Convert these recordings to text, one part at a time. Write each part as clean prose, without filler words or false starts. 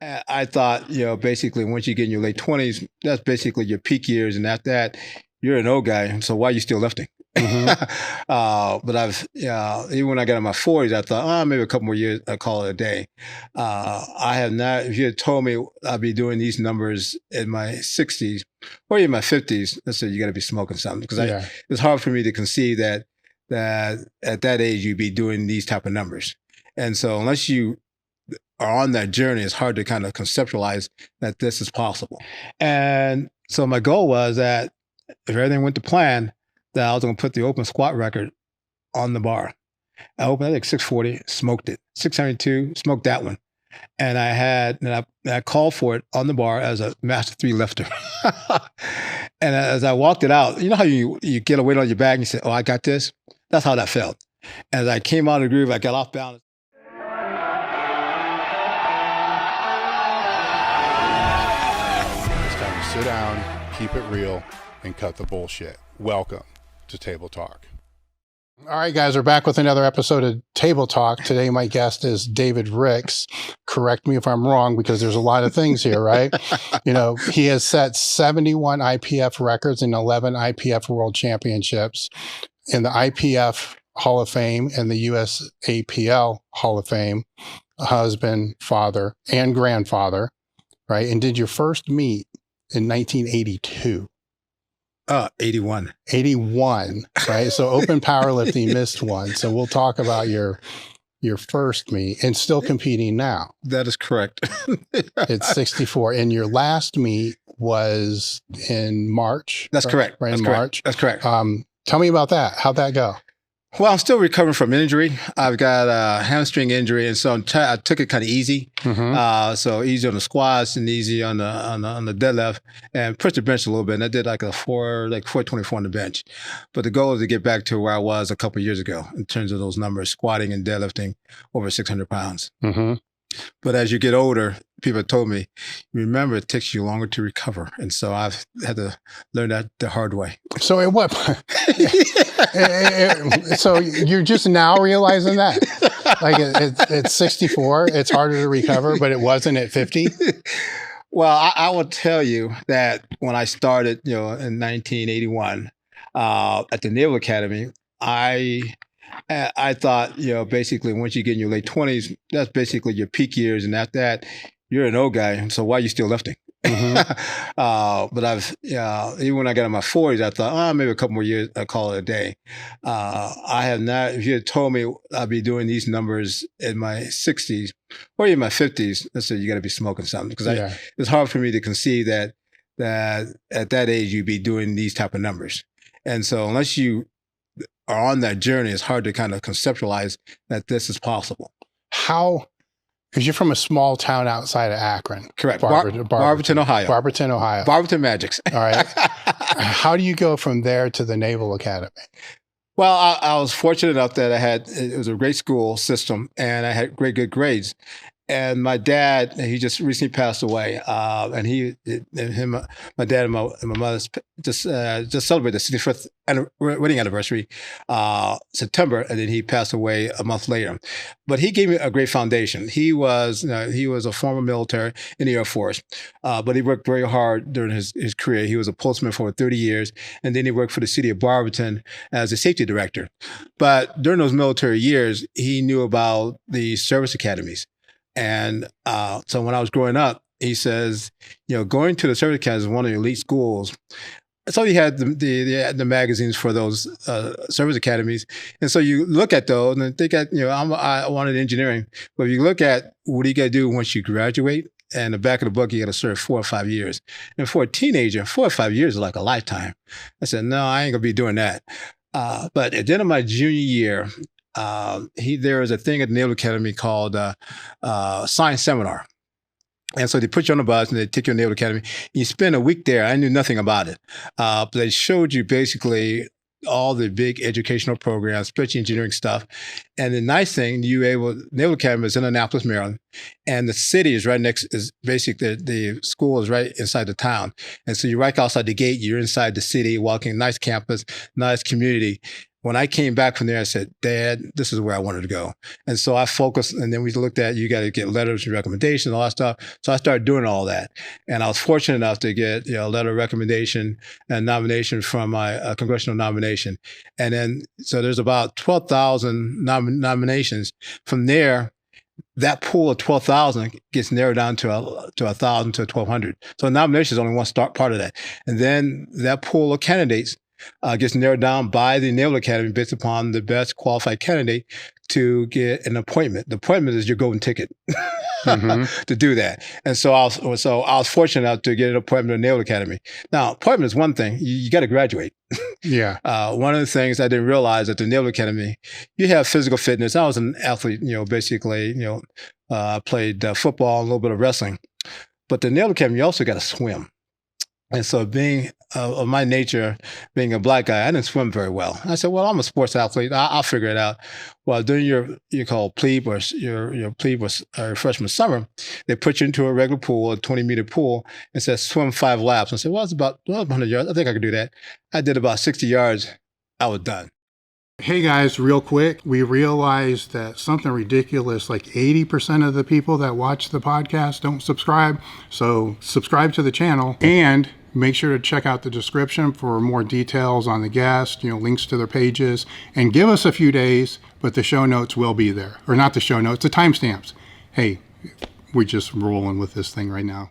I thought, basically once you get in your late 20s, that's basically your peak years. And after that, you're an old guy. So why are you still lifting? Mhm. But even when I got in my 40s, I thought, maybe a couple more years, I'll call it a day. I have not, if you had told me I'd be doing these numbers in my 60s or even my 50s, let's say you got to be smoking something. Because Yeah. it's hard for me to conceive that at that age, you'd be doing these type of numbers. And so unless you are on that journey, it's hard to kind of conceptualize that this is possible. And so my goal was that if everything went to plan, that I was going to put the open squat record on the bar. I opened, I think 640, smoked it. 672, smoked that one. And I called for it on the bar as a master 3 lifter. And as I walked it out, you know how you get a weight on your back and you say, oh, I got this? That's how that felt. As I came out of the groove, I got off balance. It's time to sit down, keep it real, and cut the bullshit. Welcome to Table Talk. All right, guys, we're back with another episode of Table Talk. Today, my guest is David Ricks. Correct me if I'm wrong, because there's a lot of things here, right? He has set 71 I.P.F records and 11 I.P.F world championships in the I.P.F Hall of Fame and the USAPL Hall of Fame. Husband, father, and grandfather, right? And did your first meet in 1982. 81. 81, right? So open powerlifting missed one. So we'll talk about your first meet and still competing now. That is correct. It's 64. And your last meet was in March. That's correct. Right, That's in correct. March. That's correct. Tell me about that. How'd that go? Well, I'm still recovering from injury. I've got a hamstring injury, and so I took it kind of easy. Mm-hmm. So easy on the squats and easy on the deadlift, and pushed the bench a little bit. And I did like 424 on the bench. But the goal is to get back to where I was a couple of years ago in terms of those numbers, squatting and deadlifting over 600 pounds. Mm-hmm. But as you get older, people told me, remember, it takes you longer to recover. And so I've had to learn that the hard way. So at what? So you're just now realizing that? Like it's 64, it's harder to recover, but it wasn't at 50? Well, I will tell you that when I started, in 1981 at the Naval Academy, I thought, basically once you get in your late 20s, that's basically your peak years. And after that, you're an old guy. So why are you still lifting? Mm-hmm. But even when I got in my 40s, I thought, maybe a couple more years, I'll call it a day. I have not, if you had told me I'd be doing these numbers in my 60s or even my 50s, let's say you got to be smoking something. Because it's hard for me to conceive that at that age, you'd be doing these type of numbers. And so unless you are on that journey, it's hard to kind of conceptualize that this is possible. How? Because you're from a small town outside of Akron. Correct. Barberton, Ohio. Barberton, Ohio. Barberton Magics. All right. How do you go from there to the Naval Academy? Well, I was fortunate enough that it was a great school system and I had good grades. And my dad, he just recently passed away. And my dad and my mother just celebrated the 65th wedding anniversary, September, and then he passed away a month later. But he gave me a great foundation. He was a former military in the Air Force, but he worked very hard during his career. He was a postman for 30 years, and then he worked for the city of Barberton as a safety director. But during those military years, he knew about the service academies. And so when I was growing up, he says, going to the service academy is one of the elite schools. So he had the magazines for those service academies. And so you look at those and they got, I wanted engineering. But if you look at what you got to do once you graduate, and the back of the book, you got to serve 4 or 5 years. And for a teenager, 4 or 5 years is like a lifetime. I said, no, I ain't going to be doing that. But at the end of my junior year, there is a thing at the Naval Academy called Science Seminar. And so they put you on the bus and they take you to the Naval Academy. You spend a week there. I knew nothing about it. But they showed you basically all the big educational programs, especially engineering stuff. And the nice thing, Naval Academy is in Annapolis, Maryland, and the city is right next, is basically the school is right inside the town. And so you're right outside the gate, you're inside the city, walking, nice campus, nice community. when I came back from there, I said, Dad, this is where I wanted to go. And so I focused, and then we looked at, you got to get letters of recommendation, all that stuff. So I started doing all that. And I was fortunate enough to get, a letter of recommendation and nomination from my congressional nomination. And then, so there's about 12,000 nominations. From there, that pool of 12,000 gets narrowed down to 1,000 to 1,200. So nomination is only one part of that. And then that pool of candidates gets narrowed down by the Naval Academy based upon the best qualified candidate to get an appointment. The appointment is your golden ticket to do that. And so I was fortunate enough to get an appointment at the Naval Academy. Now, appointment is one thing. You got to graduate. Yeah. One of the things I didn't realize at the Naval Academy, you have physical fitness. I was an athlete, basically, played football, a little bit of wrestling. But the Naval Academy, you also got to swim. And so being of my nature, being a black guy, I didn't swim very well. I said, well, I'm a sports athlete. I'll figure it out. Well, during your plebe or your plebe or freshman summer, they put you into a regular pool, a 20-meter pool, and said, swim 5 laps. I said, well, it's about 100 yards. I think I could do that. I did about 60 yards. I was done. Hey guys, real quick, we realized that something ridiculous, like 80% of the people that watch the podcast don't subscribe. So subscribe to the channel and make sure to check out the description for more details on the guest, links to their pages, and give us a few days, but the show notes will be there. Or not the show notes, the timestamps. Hey, we're just rolling with this thing right now.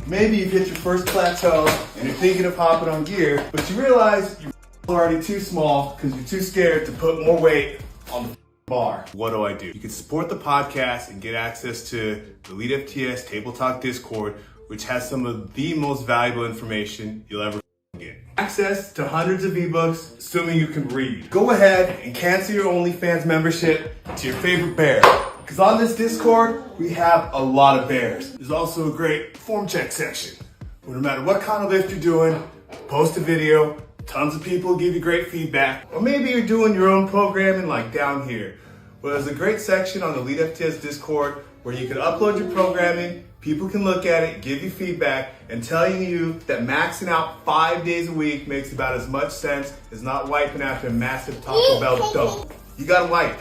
Maybe you've hit your first plateau and you're thinking of hopping on gear, but you realize you're already too small because you're too scared to put more weight on the bar. What do? You can support the podcast and get access to the elitefts Table Talk Discord, which has some of the most valuable information you'll ever get. Access to hundreds of ebooks, assuming you can read. Go ahead and cancel your OnlyFans membership to your favorite bear. Because on this Discord, we have a lot of bears. There's also a great form check section, where no matter what kind of lift you're doing, post a video, tons of people give you great feedback. Or maybe you're doing your own programming like down here. Well, there's a great section on the elitefts Discord where you can upload your programming, people can look at it, give you feedback, and telling you that maxing out 5 days a week makes about as much sense as not wiping after a massive Taco Bell dump. You gotta wipe.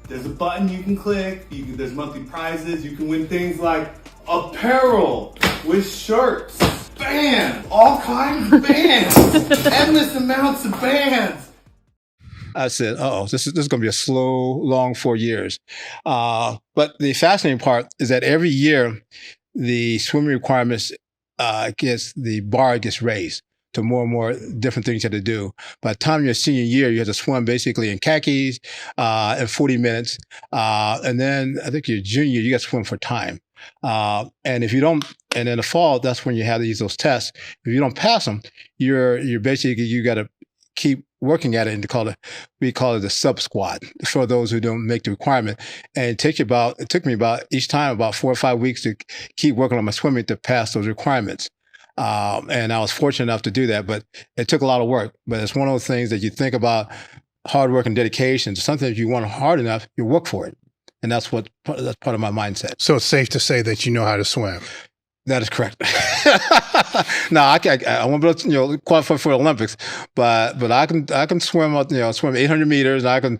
There's a button you can click, there's monthly prizes, you can win things like apparel with shirts, bands, all kinds of bands, endless amounts of bands. I said, this is going to be a slow, long 4 years. But the fascinating part is that every year, the swimming requirements the bar gets raised to more and more different things you have to do. By the time your senior year, you have to swim basically in khakis in 40 minutes. And then I think your junior year, you got to swim for time. And if you don't, and in the fall, that's when you have to use those tests. If you don't pass them, you're basically, you got to keep working at it, and we call it the sub squad for those who don't make the requirement. And it took me about each time about 4 or 5 weeks to keep working on my swimming to pass those requirements. And I was fortunate enough to do that, but it took a lot of work. But it's one of those things that you think about hard work and dedication. Something if you want hard enough, you work for it. And that's part of my mindset. So it's safe to say that you know how to swim. That is correct. No, I won't be able to, qualify for the Olympics, but I can swim, swim 800 meters. I can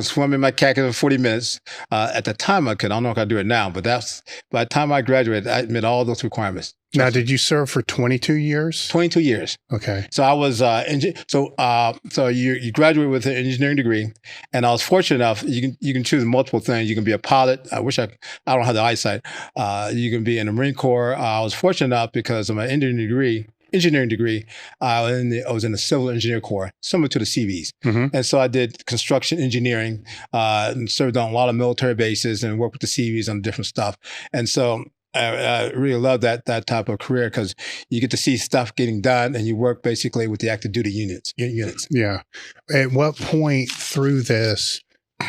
swim in my khakis in 40 minutes. At the time I could. I don't know if I do it now, but that's by the time I graduated, I met all those requirements. Now, did you serve for 22 years? 22 years. Okay. So I was, so you graduate with an engineering degree, and I was fortunate enough, you can choose multiple things. You can be a pilot. I don't have the eyesight. You can be in the Marine Corps. I was fortunate enough because of my engineering degree, engineering degree. I was in the civil engineer corps, similar to the CVs. And so I did construction engineering, and served on a lot of military bases and worked with the CVs on different stuff. And so I really love that type of career because you get to see stuff getting done and you work basically with the active duty units. Yeah. At what point through this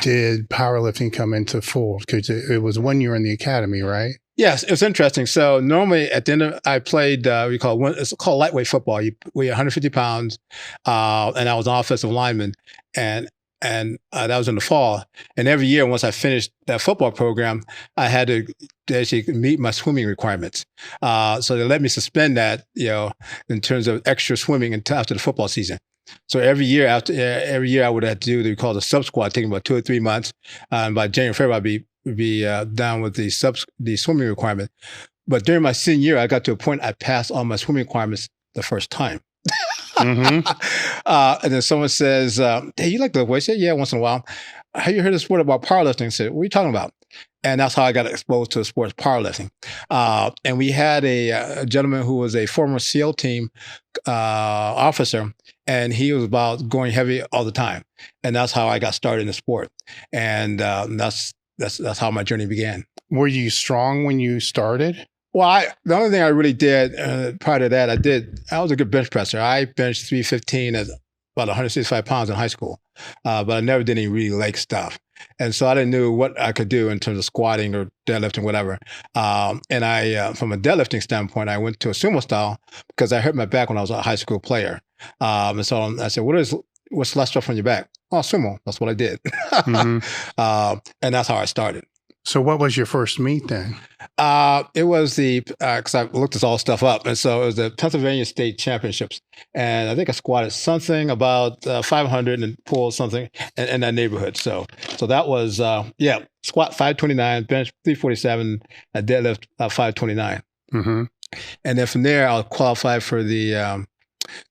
did powerlifting come into full? Because it was 1 year in the academy, right? Yes, it was interesting. So normally at the end of, I played, it's called lightweight football. You weigh 150 pounds, and I was an offensive lineman, and that was in the fall. And every year, once I finished that football program, I had to actually meet my swimming requirements. So they let me suspend that, in terms of extra swimming until after the football season. So every year I would have to do what we call the sub squad, taking about 2 or 3 months. And by January, February, I'd be down with the swimming requirement. But during my senior year, I got to a point I passed all my swimming requirements the first time. And then someone says, "Hey, you like to lift weights?" I said, "Yeah, once in a while." "Have you heard of sport about powerlifting?" I said, "What are you talking about?" And that's how I got exposed to the sport of powerlifting. And we had a gentleman who was a former SEAL team officer, and he was about going heavy all the time. And that's how I got started in the sport. And that's how my journey began. Were you strong when you started? Well, the only thing I really did prior to that, I was a good bench presser. I benched 315 at about 165 pounds in high school, but I never did any really leg stuff. And so I didn't know what I could do in terms of squatting or deadlifting, whatever. And I, from a deadlifting standpoint, I went to a sumo style because I hurt my back when I was a high school player. And so I said, what's less stuff on your back? Oh, sumo. That's what I did. And that's how I started. So what was your first meet then? It was because I looked this all stuff up. And so it was the Pennsylvania State Championships. And I think I squatted something about 500 and pulled something in that neighborhood. So that was, squat 529, bench 347, a deadlift 529. And then from there, I'll qualify for the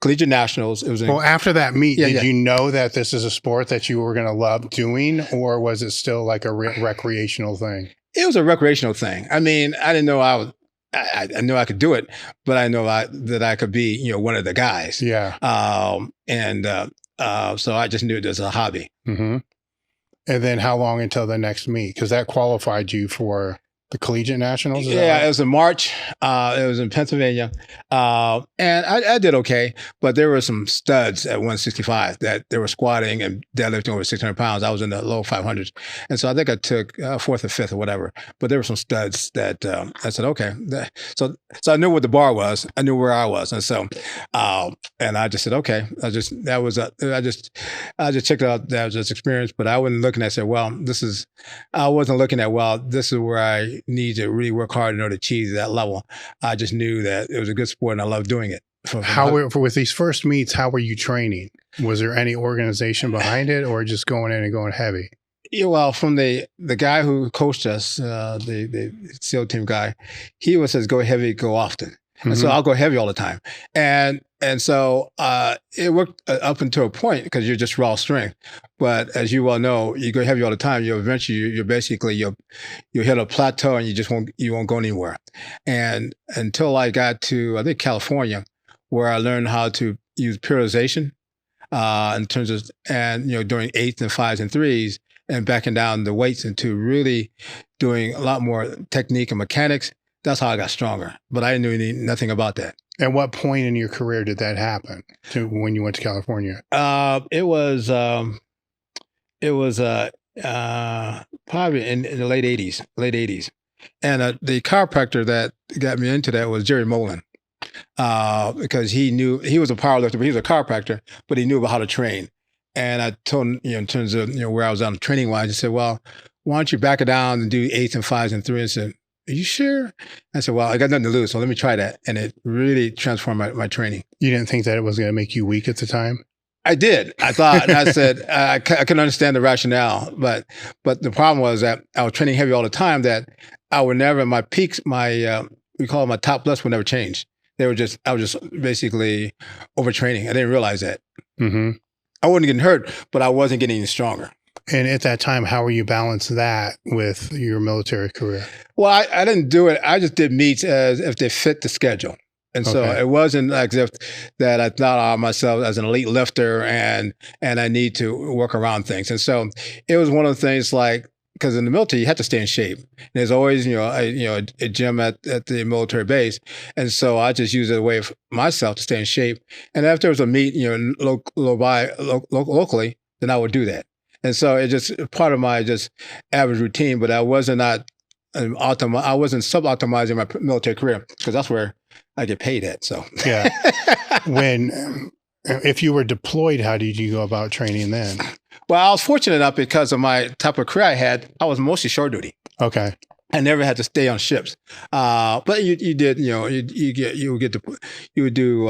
Collegiate Nationals. It was after that meet, did you know that this is a sport that you were going to love doing, or was it still like a recreational thing? It was a recreational thing. I mean, I didn't know I knew I could do it, but I know that I could be, one of the guys. Yeah. So I just knew it as a hobby. And then how long until the next meet? Because that qualified you for the Collegiate Nationals? Yeah, it was in March. It was in Pennsylvania. And I did okay, but there were some studs at 165 that they were squatting and deadlifting over 600 pounds. I was in the low 500s. And so I think I took fourth or fifth or whatever. But there were some studs that I said, okay. So I knew what the bar was. I knew where I was. And so, and I just said, okay. I just checked it out. That was just experience. But I wasn't looking at it, I wasn't looking at, this is where I need to really work hard in order to achieve that level. I just knew that it was a good sport and I loved doing it. With these first meets, how were you training? Was there any organization behind it, or just going in and going heavy? Yeah, well, from the guy who coached us, the SEAL team guy, he says, go heavy, go often. And so I'll go heavy all the time. And so it worked up until a point because you're just raw strength. But as you well know, you go heavy all the time, you'll hit a plateau and you won't go anywhere. And until I got to, I think, California, where I learned how to use periodization in terms of, doing 8s and 5s and 3s and backing down the weights into really doing a lot more technique and mechanics. That's how I got stronger, but I knew nothing about that. At what point in your career did that happen when you went to California? It was probably in the late 80s. And the chiropractor that got me into that was Jerry Molin, because he was a powerlifter, but he was a chiropractor, but he knew about how to train. And I told him, in terms of, where I was on training wise, he said, well, why don't you back it down and do 8s and 5s and 3s? I said, are you sure? I said, well, I got nothing to lose, so let me try that. And it really transformed my training. You didn't think that it was going to make you weak at the time? I did. I thought, and I said, I couldn't understand the rationale. But the problem was that I was training heavy all the time, that I would never, my peaks, we call it my top lifts would never change. I was just basically overtraining. I didn't realize that. I wasn't getting hurt, but I wasn't getting any stronger. And at that time, how were you balance that with your military career? Well, I didn't do it. I just did meets as if they fit the schedule. And so it wasn't as if that I thought of myself as an elite lifter and I need to work around things. And so it was one of the things like, because in the military, you have to stay in shape. There's always, a gym at the military base. And so I just use it a way for myself to stay in shape. And if there was a meet, locally, then I would do that. And so it just part of my just average routine, but I wasn't sub-optimizing my military career because that's where I get paid at. So yeah. If you were deployed, how did you go about training then? Well, I was fortunate enough because of my type of career I had. I was mostly shore duty. Okay. I never had to stay on ships, but you did. You would do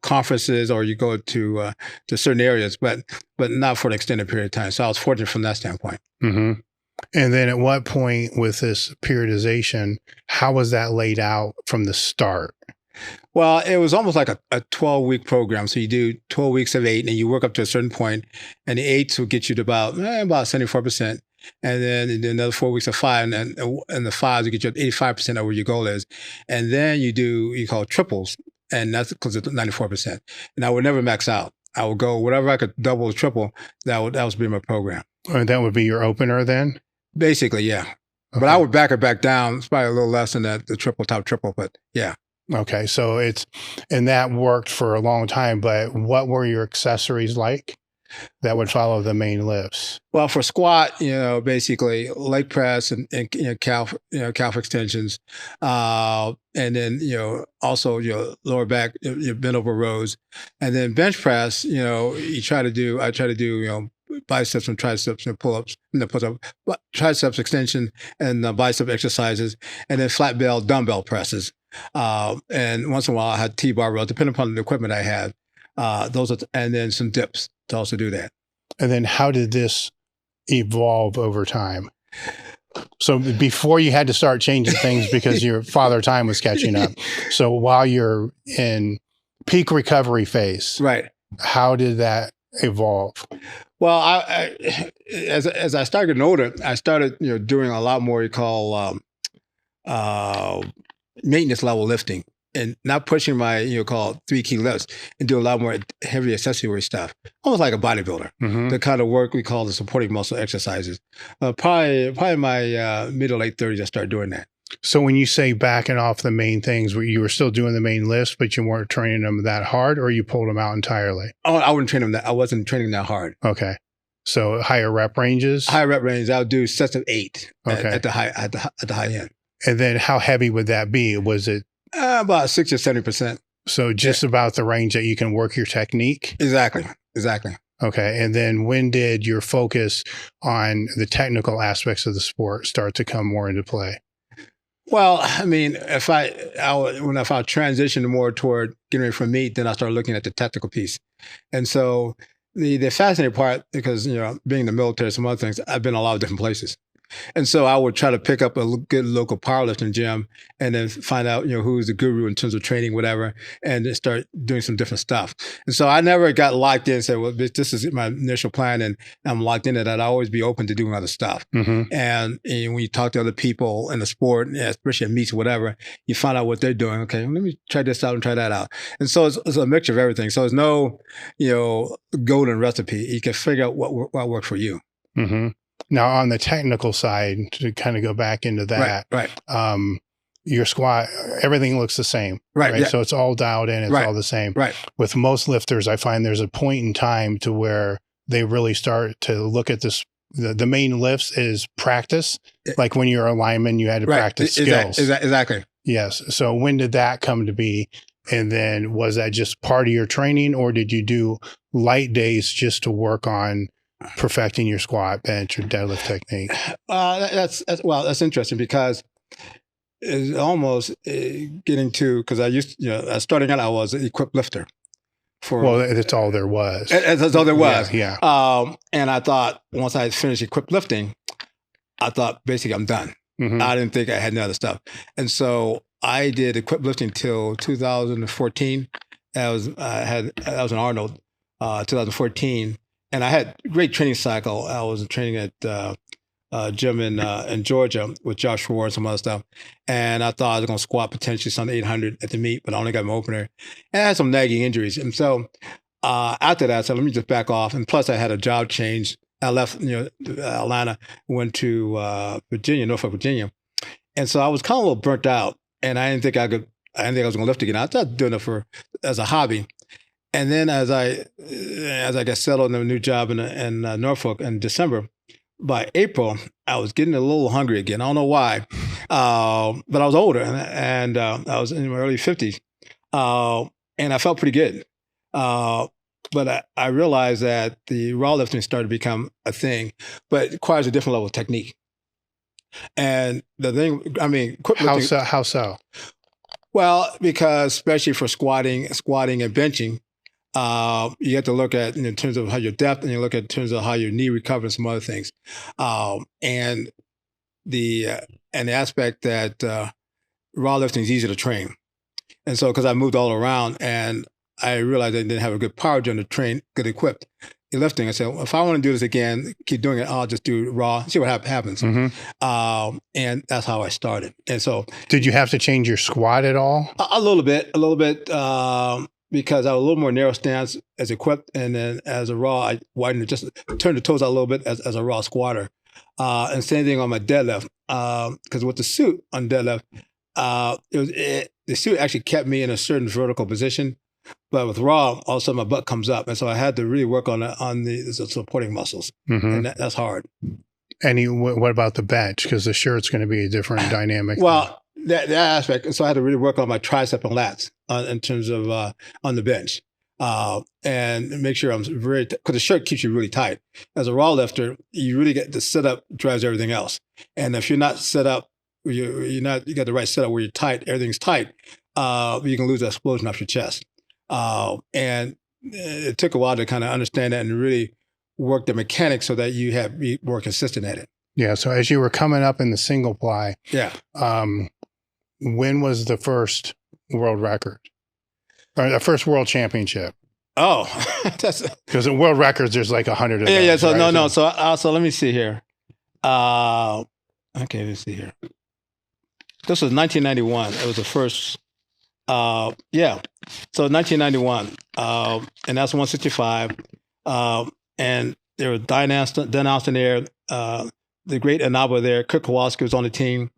conferences or you go to certain areas, but not for an extended period of time. So I was fortunate from that standpoint. Mm-hmm. And then at what point with this periodization, how was that laid out from the start? Well, it was almost like a 12-week program. So you do 12 weeks of 8 and you work up to a certain point, and the 8s will get you to about 74%. And then you do another 4 weeks of 5, and the 5s will get you up to 85% of where your goal is. And then you call triples, and that's because it's 94%. And I would never max out. I would go whatever I could double or triple. That was be my program. And that would be your opener then? Basically, yeah. Okay. But I would back it back down. It's probably a little less than that, the top triple, but yeah. Okay. So and that worked for a long time, but what were your accessories like that would follow the main lifts? Well, for squat, basically leg press and calf extensions. And then, also your lower back, your bent over rows. And then bench press, I try to do, biceps and triceps and pull-ups, and then pull-up, triceps extension and bicep exercises, and then flat bell dumbbell presses. And once in a while I had T-bar rows, depending upon the equipment I had. And then some dips to also do that. And then how did this evolve over time? So before you had to start changing things because your father time was catching up. So while you're in peak recovery phase, right? How did that evolve? Well, as I started getting older, I started doing a lot more maintenance level lifting and not pushing my call 3 key lifts and do a lot more heavy accessory stuff, almost like a bodybuilder. Mm-hmm. The kind of work we call the supporting muscle exercises. Probably my mid to late 30s, I started doing that. So when you say backing off the main things, you were still doing the main lifts, but you weren't training them that hard, or you pulled them out entirely? Oh, I wasn't training that hard. Okay. So higher rep ranges? Higher rep ranges. I'll do sets of 8 at the high end. And then how heavy would that be? Was it? About 60 or 70%. So just about the range that you can work your technique? Exactly. Okay. And then when did your focus on the technical aspects of the sport start to come more into play? Well, I mean, if I transition more toward getting ready for meet, then I start looking at the technical piece. And so the fascinating part, because, being in the military, some other things, I've been a lot of different places. And so I would try to pick up a good local powerlifting gym and then find out, who's the guru in terms of training, whatever, and then start doing some different stuff. And so I never got locked in and said, well, this is my initial plan and I'm locked into that. I'd always be open to doing other stuff. Mm-hmm. And when you talk to other people in the sport, especially at meets or whatever, you find out what they're doing. Okay, let me try this out and try that out. And so it's a mixture of everything. So there's no, golden recipe. You can figure out what works for you. Mm-hmm. Now, on the technical side, to kind of go back into that, right. Your squat, everything looks the same, right? Yeah. So it's all dialed in, it's all the same. Right. With most lifters, I find there's a point in time to where they really start to look at this. The main lifts is practice. Like when you're a lineman, you had to practice skills. Exactly. Yes. So when did that come to be? And then was that just part of your training, or did you do light days just to work on perfecting your squat, bench, or deadlift technique? That's interesting because it's almost getting to, because I used, starting out, I was an equipped lifter. That's all there was. That's all there was. Yeah. And I thought once I finished equipped lifting, I thought basically I'm done. Mm-hmm. I didn't think I had any other stuff. And so I did equipped lifting till 2014. I was in Arnold, 2014. And I had a great training cycle. I was training at gym in Georgia with Josh Ward and some other stuff. And I thought I was going to squat potentially some 800 at the meet, but I only got my opener. And I had some nagging injuries. And so after that, I said, let me just back off. And plus, I had a job change. I left Atlanta, went to Virginia, Norfolk, Virginia. And so I was kind of a little burnt out. And I didn't think I was going to lift again. I started doing it as a hobby. And then as I got settled in a new job in Norfolk in December, by April, I was getting a little hungry again. I don't know why, but I was older and I was in my early 50s, and I felt pretty good. But I realized that the raw lifting started to become a thing, but it requires a different level of technique. And the thing, I mean, how so? Well, because especially for squatting and benching, you have to look at in terms of how your depth, and you look at in terms of how your knee recovers, some other things, and the aspect that raw lifting is easy to train, and so because I moved all around and I realized I didn't have a good power gym to train, good equipped lifting. I said, well, if I want to do this again, keep doing it, I'll just do raw, see what happens, and that's how I started. And so, did you have to change your squat at all? A little bit. Because I was a little more narrow stance as equipped, and then as a raw, I widened it, just turned the toes out a little bit as a raw squatter. And same thing on my deadlift, because with the suit on deadlift, the suit actually kept me in a certain vertical position, but with raw, all of a sudden my butt comes up, and so I had to really work on the supporting muscles, and that's hard. And what about the bench? Because the shirt's going to be a different dynamic. Well, that aspect, so I had to really work on my tricep and lats in terms of on the bench, and make sure I'm because the shirt keeps you really tight. As a raw lifter, you really get the setup drives everything else. And if you're not set up, you got the right setup where you're tight, everything's tight, you can lose that explosion off your chest. And it took a while to kind of understand that and really work the mechanics so that you be more consistent at it. Yeah. So as you were coming up in the single ply, when was the first world record or the first world championship? Oh, because in world records, there's like 100 of those. Yeah. So right? no. So let me see here. Okay, let's see here. This was 1991. It was the first. So 1991, and that's 165. And there was Dan Austin there, the great Inaba there. Kirk Kowalski was on the team.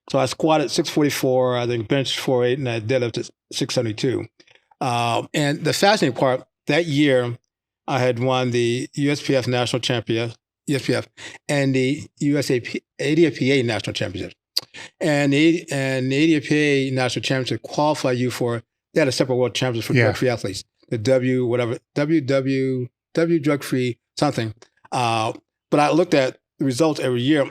So I squatted 644, I think benched 48, and I deadlifted 672. And the fascinating part, that year, I had won the USPF National Champion, USPF, and the ADFPA National Championship. And the ADFPA National Championship qualified you for, they had a separate world championship for drug-free athletes. The WW drug-free something. But I looked at the results every year.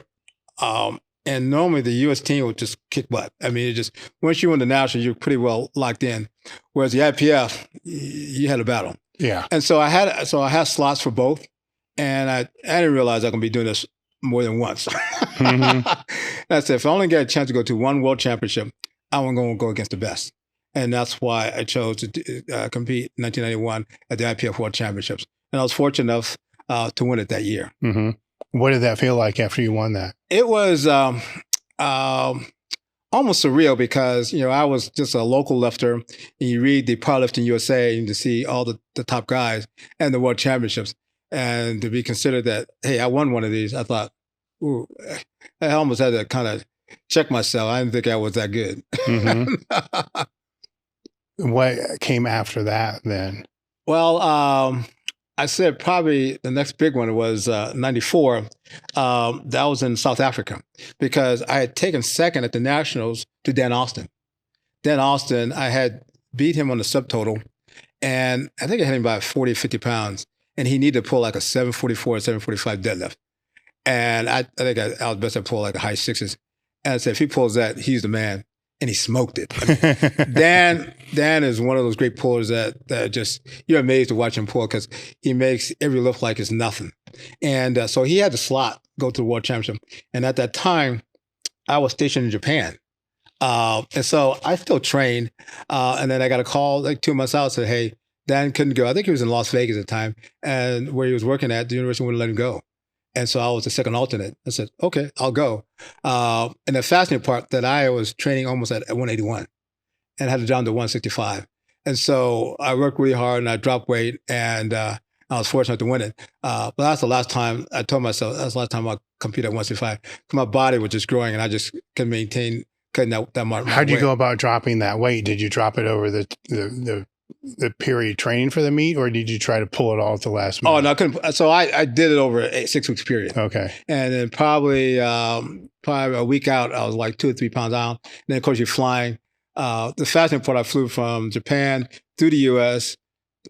And normally the U.S. team would just kick butt. I mean, once you win the national, you're pretty well locked in. Whereas the I.P.F, you had a battle. Yeah. And so I had slots for both. And I didn't realize I was going to be doing this more than once. I said, if I only get a chance to go to one world championship, I'm going to go against the best. And that's why I chose to compete in 1991 at the I.P.F World Championships. And I was fortunate enough to win it that year. What did that feel like after you won that? It was almost surreal because, I was just a local lifter. And you read the Powerlifting USA and to see all the top guys and the World Championships. And to be considered that, hey, I won one of these, I thought, ooh, I almost had to kind of check myself. I didn't think I was that good. What came after that then? Well, I said probably the next big one was 94. That was in South Africa because I had taken second at the Nationals to Dan Austin. Dan Austin, I had beat him on the subtotal, and I think I had him by 40, 50 pounds, and he needed to pull like a 744, 745 deadlift. And I think I was best to pull like a high sixes. And I said, if he pulls that, he's the man. And he smoked it. I mean, Dan is one of those great pullers that just, you're amazed to watch him pull because he makes every lift like it's nothing. And so he had the slot go to the World Championship. And at that time, I was stationed in Japan. And so I still trained. And then I got a call like 2 months out, said, hey, Dan couldn't go. I think he was in Las Vegas at the time. And where he was working at, the university wouldn't let him go. And so I was the second alternate. I said, okay, I'll go. And the fascinating part that I was training almost at 181 and had to down to 165. And so I worked really hard and I dropped weight and I was fortunate to win it. But that's the last time I told myself, that's the last time I competed at 165. My body was just growing and I just couldn't maintain cutting that much. How'd you go about dropping that weight? Did you drop it over the period training for the meet, or did you try to pull it all at the last minute? Oh, no, I couldn't. So I did it over a 6 weeks period. Okay. And then probably a week out, I was like 2 or 3 pounds out. And then, of course, you're flying. The fascinating part, I flew from Japan through the U.S.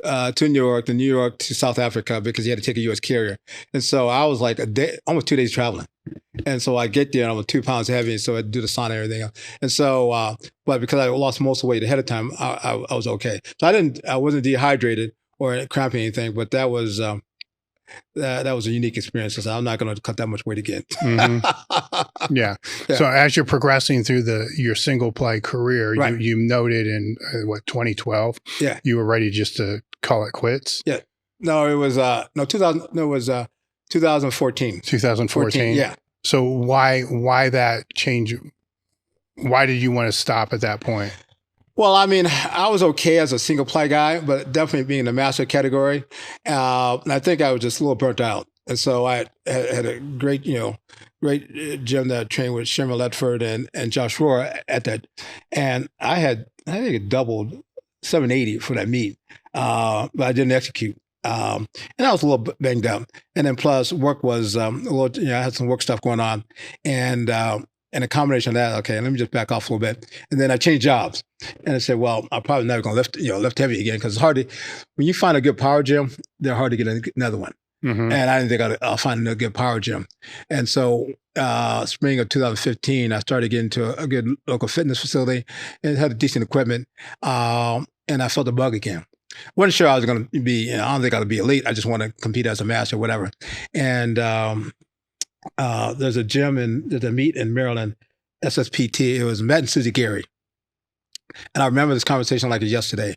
To New York to South Africa because you had to take a U.S. carrier. And so I was like almost 2 days traveling. And so I get there and I'm 2 pounds heavy. So I do the sauna and everything else. And so, but because I lost most of the weight ahead of time, I was okay. So I wasn't dehydrated or cramping anything, but that was a unique experience. So I'm not going to cut that much weight again. Mm-hmm. Yeah. So as you're progressing through your single play career, right. you noted in 2012, you were ready just to call it quits. Yeah. No, it was 2014. 2014. Yeah. So why that change? Why did you want to stop at that point? Well, I mean, I was okay as a single play guy, but definitely being in the master category. And I think I was just a little burnt out. And so I had a great gym that I trained with Sherman Ledford and Josh Rohr at that. And I think it doubled 780 for that meet, but I didn't execute. And I was a little banged up. And then plus work was a little, I had some work stuff going on. And a combination of that, okay, let me just back off a little bit. And then I changed jobs. And I said, well, I'm probably never going to lift heavy again because it's hard to, when you find a good power gym, they're hard to get another one. Mm-hmm. And I didn't think I'll find a good power gym. And so spring of 2015, I started getting to a good local fitness facility and had decent equipment. And I felt the bug again. Wasn't sure I was going to be, I don't think I would be elite. I just want to compete as a master or whatever. And there's a gym there's a meet in Maryland, SSPT. It was Matt and Susie Gary. And I remember this conversation like it yesterday.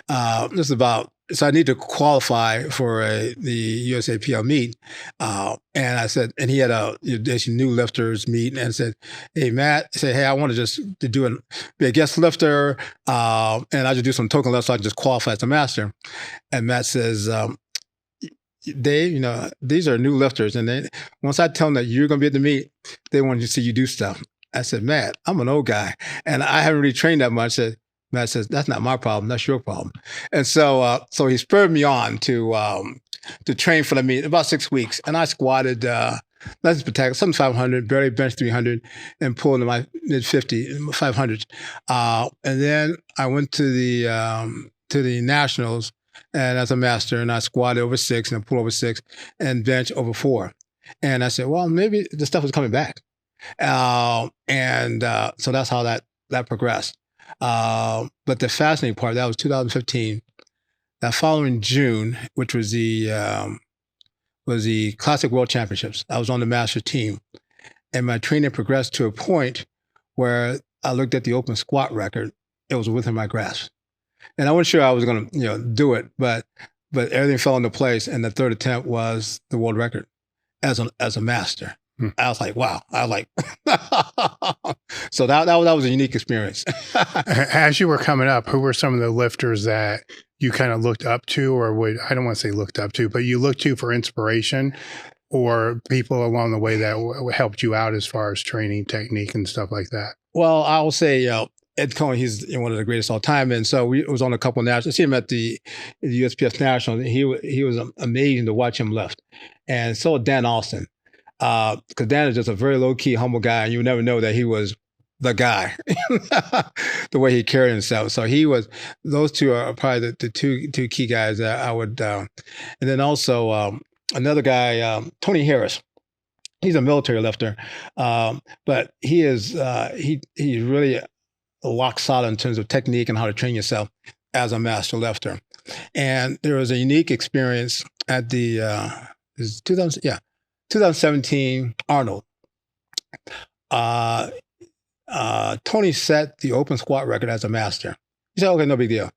This is about, so I need to qualify for the USAPL meet. And I said, and he had there's new lifters meet and said, hey, Matt, I said, hey, I want to be a guest lifter. And I just do some token lifts so I can just qualify as a master. And Matt says, Dave, these are new lifters. And once I tell them that you're going to be at the meet, they want to see you do stuff. I said, Matt, I'm an old guy and I haven't really trained that much. Matt says, that's not my problem. That's your problem. And so he spurred me on to train for the meet about 6 weeks. And I squatted, let's protect something 500, barely bench 300 and pulled into my mid 500s. And then I went to the nationals and as a master and I squatted over 6 and I pulled over 6 and bench over 4. And I said, well, maybe the stuff was coming back. So that's how that progressed. But the fascinating part, that was 2015. That following June, which was the Classic World Championships, I was on the master team. And my training progressed to a point where I looked at the open squat record. It was within my grasp. And I wasn't sure I was going to, do it, but everything fell into place. And the third attempt was the world record as a master. I was like, wow. I was like, so that was a unique experience. As you were coming up, who were some of the lifters that you kind of looked up to, or I don't want to say looked up to, but you looked to for inspiration, or people along the way that helped you out as far as training technique and stuff like that? Well, I will say, Ed Cohen, he's one of the greatest all time. And so we was on a couple of nationals. I see him at the USPS National. He was amazing to watch him lift. And so Dan Austin. Because Dan is just a very low-key, humble guy, and you would never know that he was the guy, the way he carried himself. So those two are probably the two key guys that I would, and then also another guy, Tony Harris. He's a military lifter, but he is, he's really rock solid in terms of technique and how to train yourself as a master lifter. And there was a unique experience at the 2017 Arnold. Tony set the open squat record as a master. You say, okay, no big deal.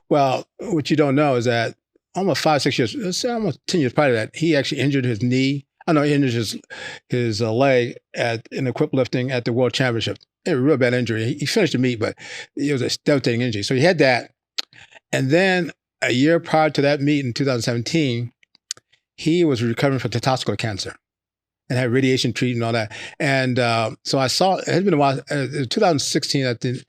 Well, what you don't know is that almost 5-6 years, almost 10 years prior to that, he actually injured his knee I know he injured his leg in equip lifting at the World Championship. It was a real bad injury. He finished the meet, but it was a devastating injury. So he had that. And then a year prior to that meet in 2017, he was recovering from testicular cancer and had radiation treatment and all that. And so I saw, it had been a while, 2016 at the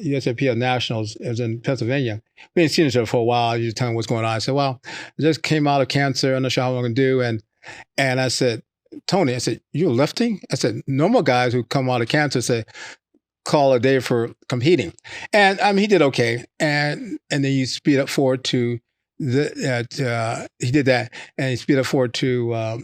USAPL Nationals, it was in Pennsylvania. We hadn't seen each other for a while. You tell me what's going on. I said, well, I just came out of cancer. I'm not sure how I'm going to do. And I said, Tony, I said, you're lifting? I said, normal guys who come out of cancer say, call a day for competing. And I mean, he did okay. And then you speed up forward to he did that, and he speed up forward to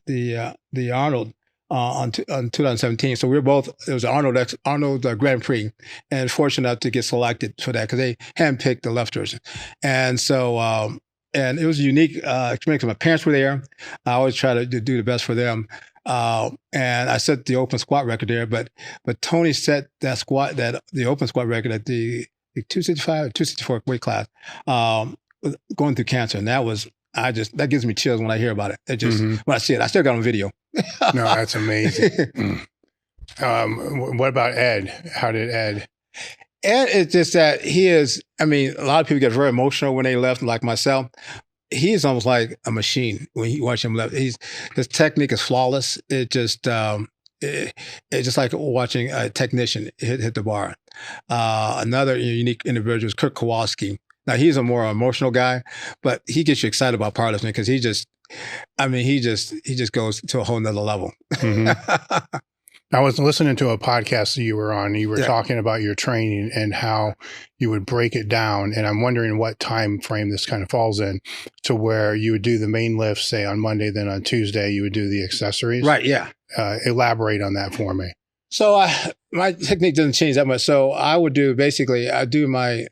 the Arnold on 2017. So we were both, it was Arnold Grand Prix, and fortunate enough to get selected for that because they handpicked the lifters. And so, and it was a unique experience. My parents were there. I always try to do the best for them. And I set the open squat record there, but Tony set the open squat record at the 265 or 264 weight class, going through cancer. And that gives me chills when I hear about it. It just, when I see it, I still got on video. No, that's amazing. What about Ed? How did Ed? Ed is just that he is, I mean, a lot of people get very emotional when they left, like myself. He's almost like a machine when you watch him lift. His technique is flawless. It's just like watching a technician hit the bar. Another unique individual is Kirk Kowalski. Now he's a more emotional guy, but he gets you excited about powerlifting because he just goes to a whole nother level. Mm-hmm. I was listening to a podcast that you were on. You were talking about your training and how you would break it down. And I'm wondering what time frame this kind of falls in, to where you would do the main lifts, say on Monday, then on Tuesday, you would do the accessories. Right. Yeah. Elaborate on that for me. So my technique doesn't change that much. So I would do, I do my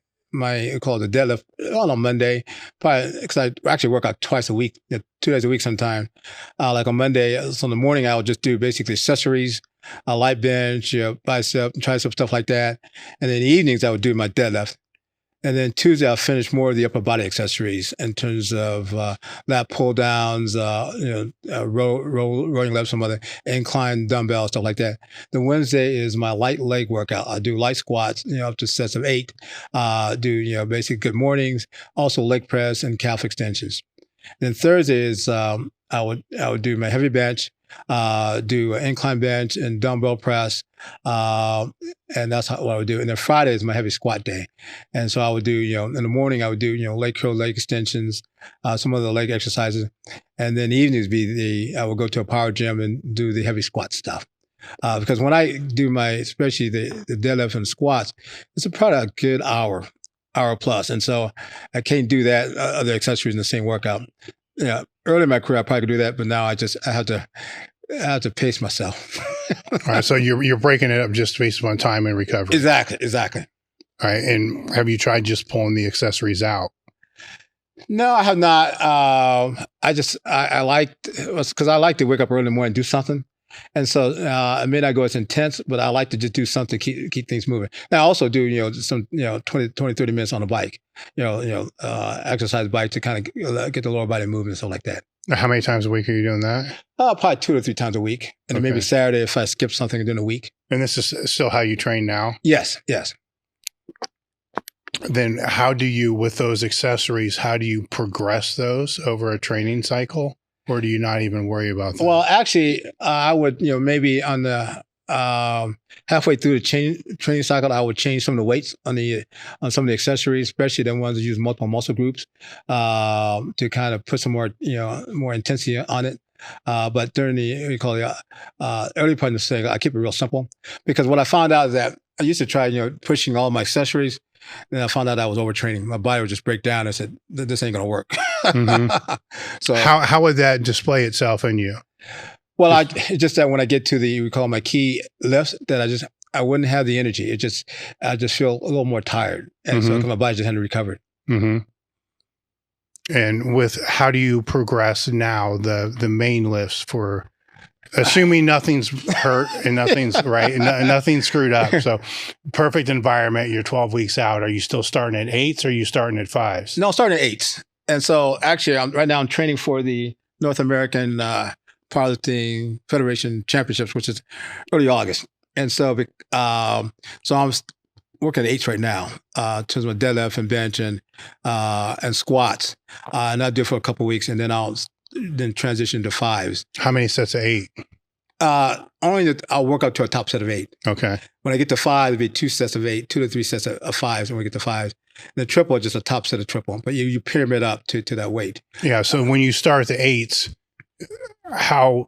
call it the deadlift on Monday, probably because I actually work out twice a week, 2 days a week sometimes. Like on Monday, so in the morning, I would just do basically accessories, a light bench, bicep, tricep, stuff like that. And then in the evenings, I would do my deadlift. And then Tuesday, I'll finish more of the upper body accessories in terms of lat pull downs, rolling left, some other incline dumbbell, stuff like that. Then Wednesday is my light leg workout. I do light squats, up to sets of 8. Do, basic good mornings, also leg press and calf extensions. Then Thursday is I would do my heavy bench, do an incline bench and dumbbell press, and that's what I would do. And then Friday is my heavy squat day, and so I would do, in the morning I would do, leg curl, leg extensions, some of the leg exercises, and then the evenings I would go to a power gym and do the heavy squat stuff. Because when I do especially the deadlift and squats, it's probably a good hour plus, and so I can't do that other accessories in the same workout. Early in my career, I probably could do that, but now I have to pace myself. All right. So you're breaking it up just based on time and recovery. Exactly. All right. And have you tried just pulling the accessories out? No, I have not. I liked, because I like to wake up early in the morning and do something. And so I may not go as intense, but I like to just do something to keep things moving. Now I also do, some, 20, 30 minutes on a bike, exercise bike to kind of get the lower body moving and stuff like that. How many times a week are you doing that? Probably 2 to 3 times a week. And then maybe Saturday if I skip something during the week. And this is still how you train now? Yes. Then how do you, with those accessories, how do you progress those over a training cycle? Or do you not even worry about that? Well, actually, I would, maybe on the halfway through the training cycle, I would change some of the weights on some of the accessories, especially the ones that use multiple muscle groups, to kind of put some more, more intensity on it. But during the early part of the cycle, I keep it real simple, because what I found out is that I used to try, pushing all my accessories. Then I found out I was overtraining. My body would just break down. I said, "This ain't gonna work." Mm-hmm. So how would that display itself in you? Well, just that when I get to we call my key lifts, that I wouldn't have the energy. I just feel a little more tired, and so my body just hadn't recovered. Mm-hmm. And how do you progress now the main lifts for? Assuming nothing's hurt and nothing's right and nothing's screwed up. So perfect environment, you're 12 weeks out. Are you still starting at 8s or are you starting at 5s? No, I'm starting at 8s. And so actually right now I'm training for the North American Powerlifting Federation Championships, which is early August. And so, so I'm working at 8s right now, in terms of deadlift and bench and squats. And I'll do it for a couple of weeks, and then I'll transition to 5s. How many sets of 8? I'll work up to a top set of 8. Okay. When I get to 5, it'll be 2 sets of 8, 2 to 3 sets of 5s when we get to 5s. The triple is just a top set of triple, but you pyramid up to that weight. Yeah. So when you start the 8s, how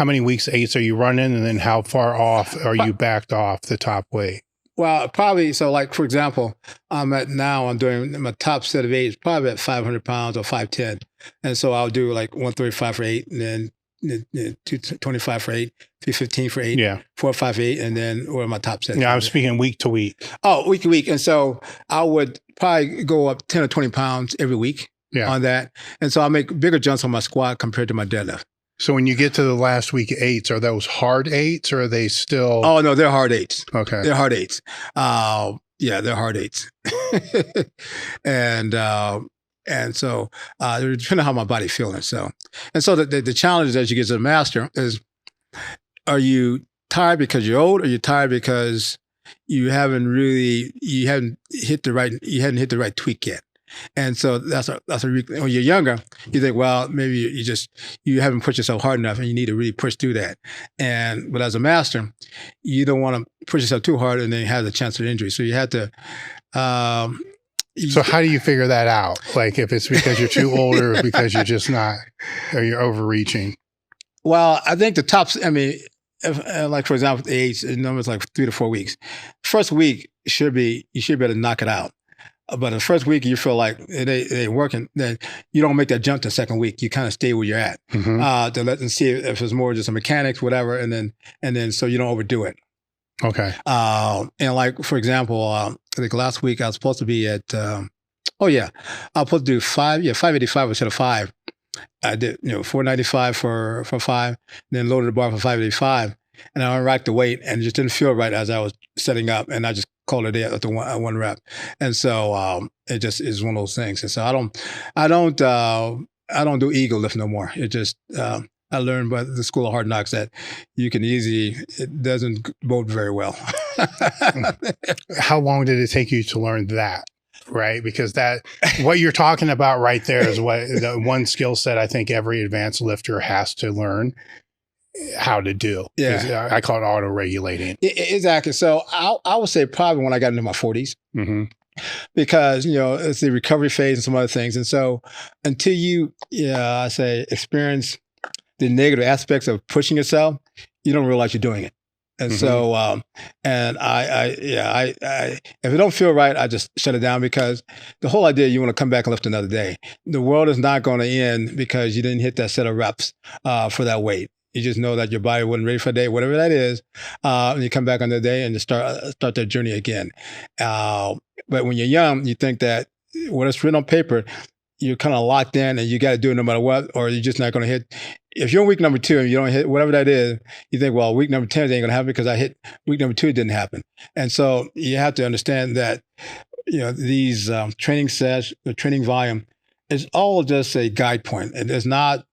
many weeks 8s are you running, and then how far off are you backed off the top weight? Well, probably, so like, for example, I'm doing my top set of 8 is probably at 500 pounds or 510. And so I'll do like 135 for 8, and then 225 for 8, 315 for 8, yeah, 458, and then what are my top sets? Yeah, I'm speaking week to week. Oh, week to week. And so I would probably go up 10 or 20 pounds every week on that. And so I'll make bigger jumps on my squat compared to my deadlift. So when you get to the last week 8s, are those hard 8s, or are they still? Oh, no, they're hard 8s. Okay. They're hard 8s. Yeah, they're hard 8s. And so depending on how my body's feeling. So the challenge as you get to the master is, are you tired because you're old, or you're tired because you hadn't hit the right tweak yet? And so that's a when you're younger, you think, well, maybe you haven't pushed yourself hard enough, and you need to really push through that. But as a master, you don't want to push yourself too hard, and then you have the chance of injury. So you have to. So how do you figure that out? Like, if it's because you're too old, or because you're just not, or you're overreaching? Well, I think the tops. I mean, like for example, the age numbers like 3 to 4 weeks. First week you should be able to knock it out. But the first week you feel like it ain't working, then you don't make that jump to the second week. You kind of stay where you're at to let them see if it's more just a mechanics, whatever, and then so you don't overdo it. Okay. And like for example, I think last week I was supposed to be at I was supposed to do 585 instead of 5. I did 495 for 5, then loaded the bar for 585, and I racked the weight, and it just didn't feel right as I was setting up, and I just called it a day after one rep. And so it just is one of those things. And so I don't do ego lift no more. It just I learned by the school of hard knocks that it doesn't bode very well. How long did it take you to learn that? Right? Because what you're talking about right there is what the one skill set I think every advanced lifter has to learn how to do. Yeah. I call it auto-regulating. Exactly. So I would say probably when I got into my 40s, because, it's the recovery phase and some other things. And so until you, experience the negative aspects of pushing yourself, you don't realize you're doing it. And so, and if it don't feel right, I just shut it down, because the whole idea, you want to come back and lift another day. The world is not going to end because you didn't hit that set of reps for that weight. You just know that your body wasn't ready for the day, whatever that is, and you come back on the day and just start that journey again. But when you're young, you think that when it's written on paper, you're kind of locked in and you got to do it no matter what, or you're just not going to hit. If you're on week number 2 and you don't hit whatever that is, you think, well, week number 10 ain't going to happen because I hit week number 2, it didn't happen. And so you have to understand that, these training sets, the training volume is all just a guide point. It is not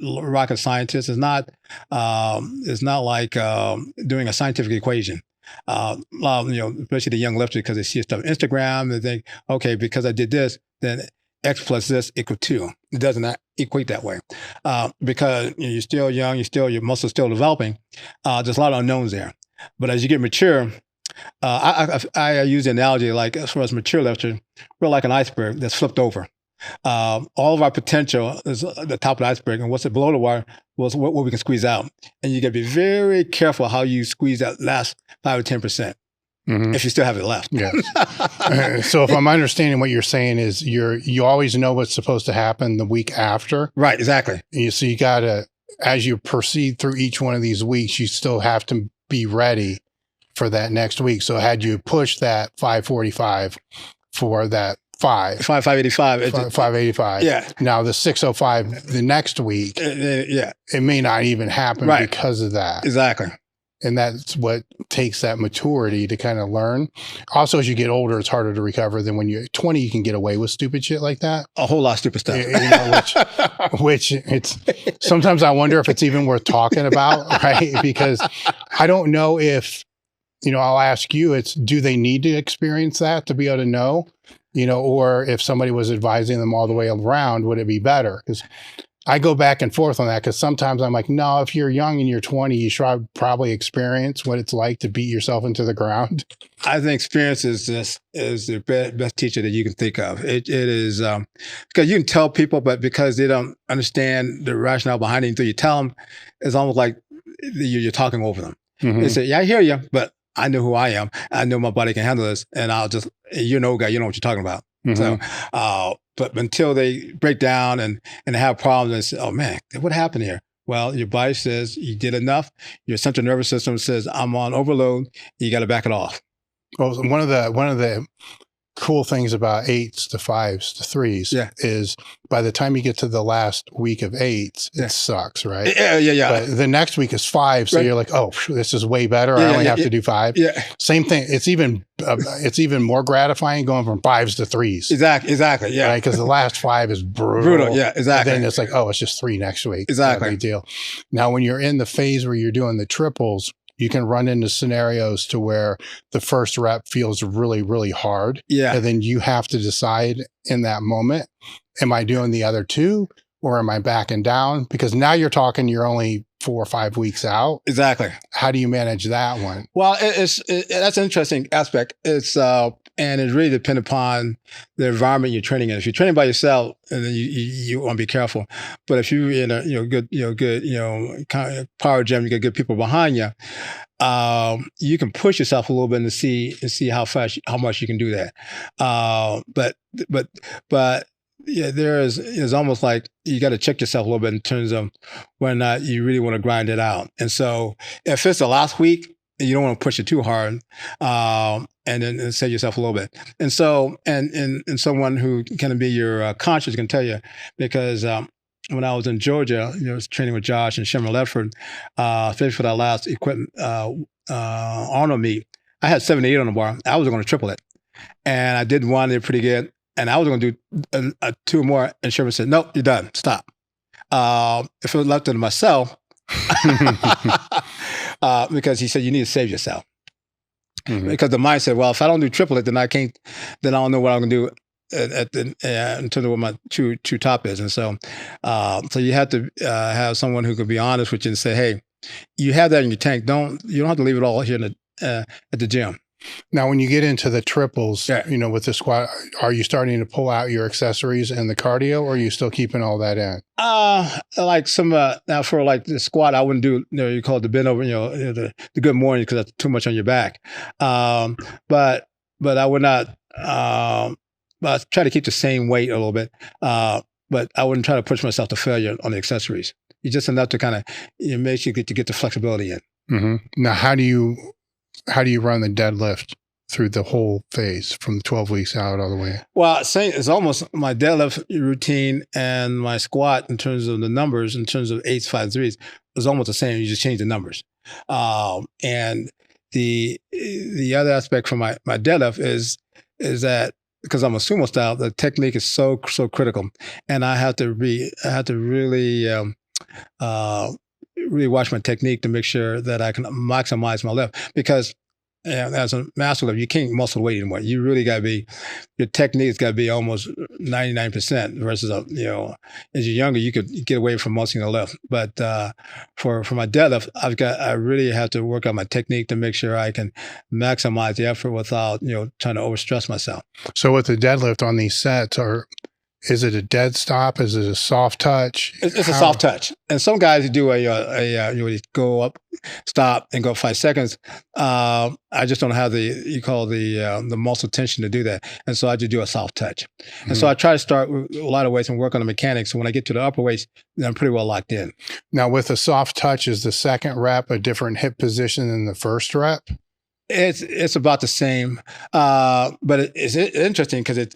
rocket scientist. It's not like doing a scientific equation. Especially the young lifters, because they see stuff on Instagram, they think, okay, because I did this, then X plus this equal 2. It doesn't equate that way, because you're still young, your muscles still developing. There's a lot of unknowns there. But as you get mature, I use the analogy, like as far as mature lifters, we're like an iceberg that's flipped over. All of our potential is at the top of the iceberg, and what's below the water was what we can squeeze out. And you got to be very careful how you squeeze that last 5 or 10%. If you still have it left. Yes. So if I'm understanding what you're saying is you always know what's supposed to happen the week after. Right, exactly. So you got to, as you proceed through each one of these weeks, you still have to be ready for that next week. So had you pushed that 545 for that 585. 585. Yeah. Now the 605 the next week, it may not even happen because of that. Exactly. And that's what takes that maturity to kind of learn. Also, as you get older, it's harder to recover than when you're 20, you can get away with stupid shit like that. A whole lot of stupid stuff. Which it's sometimes I wonder if it's even worth talking about, right? Because I don't know if, I'll ask you, do they need to experience that to be able to know, or if somebody was advising them all the way around, would it be better? Because I go back and forth on that, because sometimes I'm like, no, if you're young and you're 20, you should probably experience what it's like to beat yourself into the ground. I think experience is the best teacher that you can think of. It is because you can tell people, but because they don't understand the rationale behind it until you tell them, it's almost like you're talking over them. Mm-hmm. They say, yeah, I hear you, but I know who I am. I know my body can handle this, and I'll just, guy, you know what you're talking about. Mm-hmm. So, but until they break down and have problems and say, oh man, what happened here? Well, your body says you did enough. Your central nervous system says I'm on overload. You got to back it off. Well, one of the cool things about 8s to 5s to 3s is by the time you get to the last week of 8s, it sucks, right? Yeah. But the next week is 5, so you're like, oh, this is way better. I only have to do 5. Yeah. Same thing. It's even more gratifying going from 5s to 3s. Exactly. Yeah. Right, because the last 5 is brutal. Yeah, exactly. And then it's like, oh, it's just 3 next week. Exactly. No big deal. Now, when you're in the phase where you're doing the triples, you can run into scenarios to where the first rep feels really, really hard. Yeah. And then you have to decide in that moment, am I doing the other 2 or am I backing down? Because now you're only 4 or 5 weeks out. Exactly. How do you manage that one? Well, that's an interesting aspect. And it really depends upon the environment you're training in. If you're training by yourself, and then you want to be careful. But if you're in a good kind of power gym, you got good people behind you. You can push yourself a little bit and see how much you can do that. But yeah, there's almost like you got to check yourself a little bit in terms of whether or not you really want to grind it out. And so if it's the last week, you don't want to push it too hard, and then save yourself a little bit. And so, and someone who can be your conscious can tell you, because when I was in Georgia, I was training with Josh and Sherman Ledford, especially for that last equipment Arnold meet, I had 78 on the bar. I was going to triple it, and I did one. They're pretty good, and I was going to do 2 more. And Sherman said, "Nope, you're done. Stop." If it was left to myself. Because he said you need to save yourself. Mm-hmm. Because the mind said, well, if I don't do triplet, then I don't know what I'm going to do in terms of what my true top is. And so you have to have someone who can be honest with you and say, hey, you have that in your tank. You don't have to leave it all here at the gym. Now, when you get into the triples, with the squat, are you starting to pull out your accessories and the cardio, or are you still keeping all that in? Like some now for like the squat, I wouldn't do you call it the bend over, the good morning, because that's too much on your back. But I would not. I try to keep the same weight a little bit. But I wouldn't try to push myself to failure on the accessories. It's just enough to kind of make sure you get the flexibility in. Mm-hmm. Now, how do you run the deadlift through the whole phase from 12 weeks out all the way? Well, it's almost my deadlift routine and my squat in terms of the numbers, in terms of 8s, 5s, 3s, is almost the same. You just change the numbers. And the other aspect for my deadlift is that because I'm a sumo style, the technique is so critical, and I have to really watch my technique to make sure that I can maximize my lift. Because as a master lifter, you can't muscle weight anymore. You really got to be, your technique's got to be almost 99% versus, as you're younger, you could get away from muscling the lift. But for my deadlift, I really have to work on my technique to make sure I can maximize the effort without, trying to overstress myself. So with the deadlift on these sets, is it a dead stop? Is it a soft touch? It's a soft touch. And some guys do you go up, stop, and go 5 seconds. I just don't have the muscle tension to do that. And so I just do a soft touch. Mm-hmm. And so I try to start with a lot of weights and work on the mechanics. So when I get to the upper weights, then I'm pretty well locked in. Now with a soft touch, is the second rep a different hip position than the first rep? It's about the same, but it's interesting because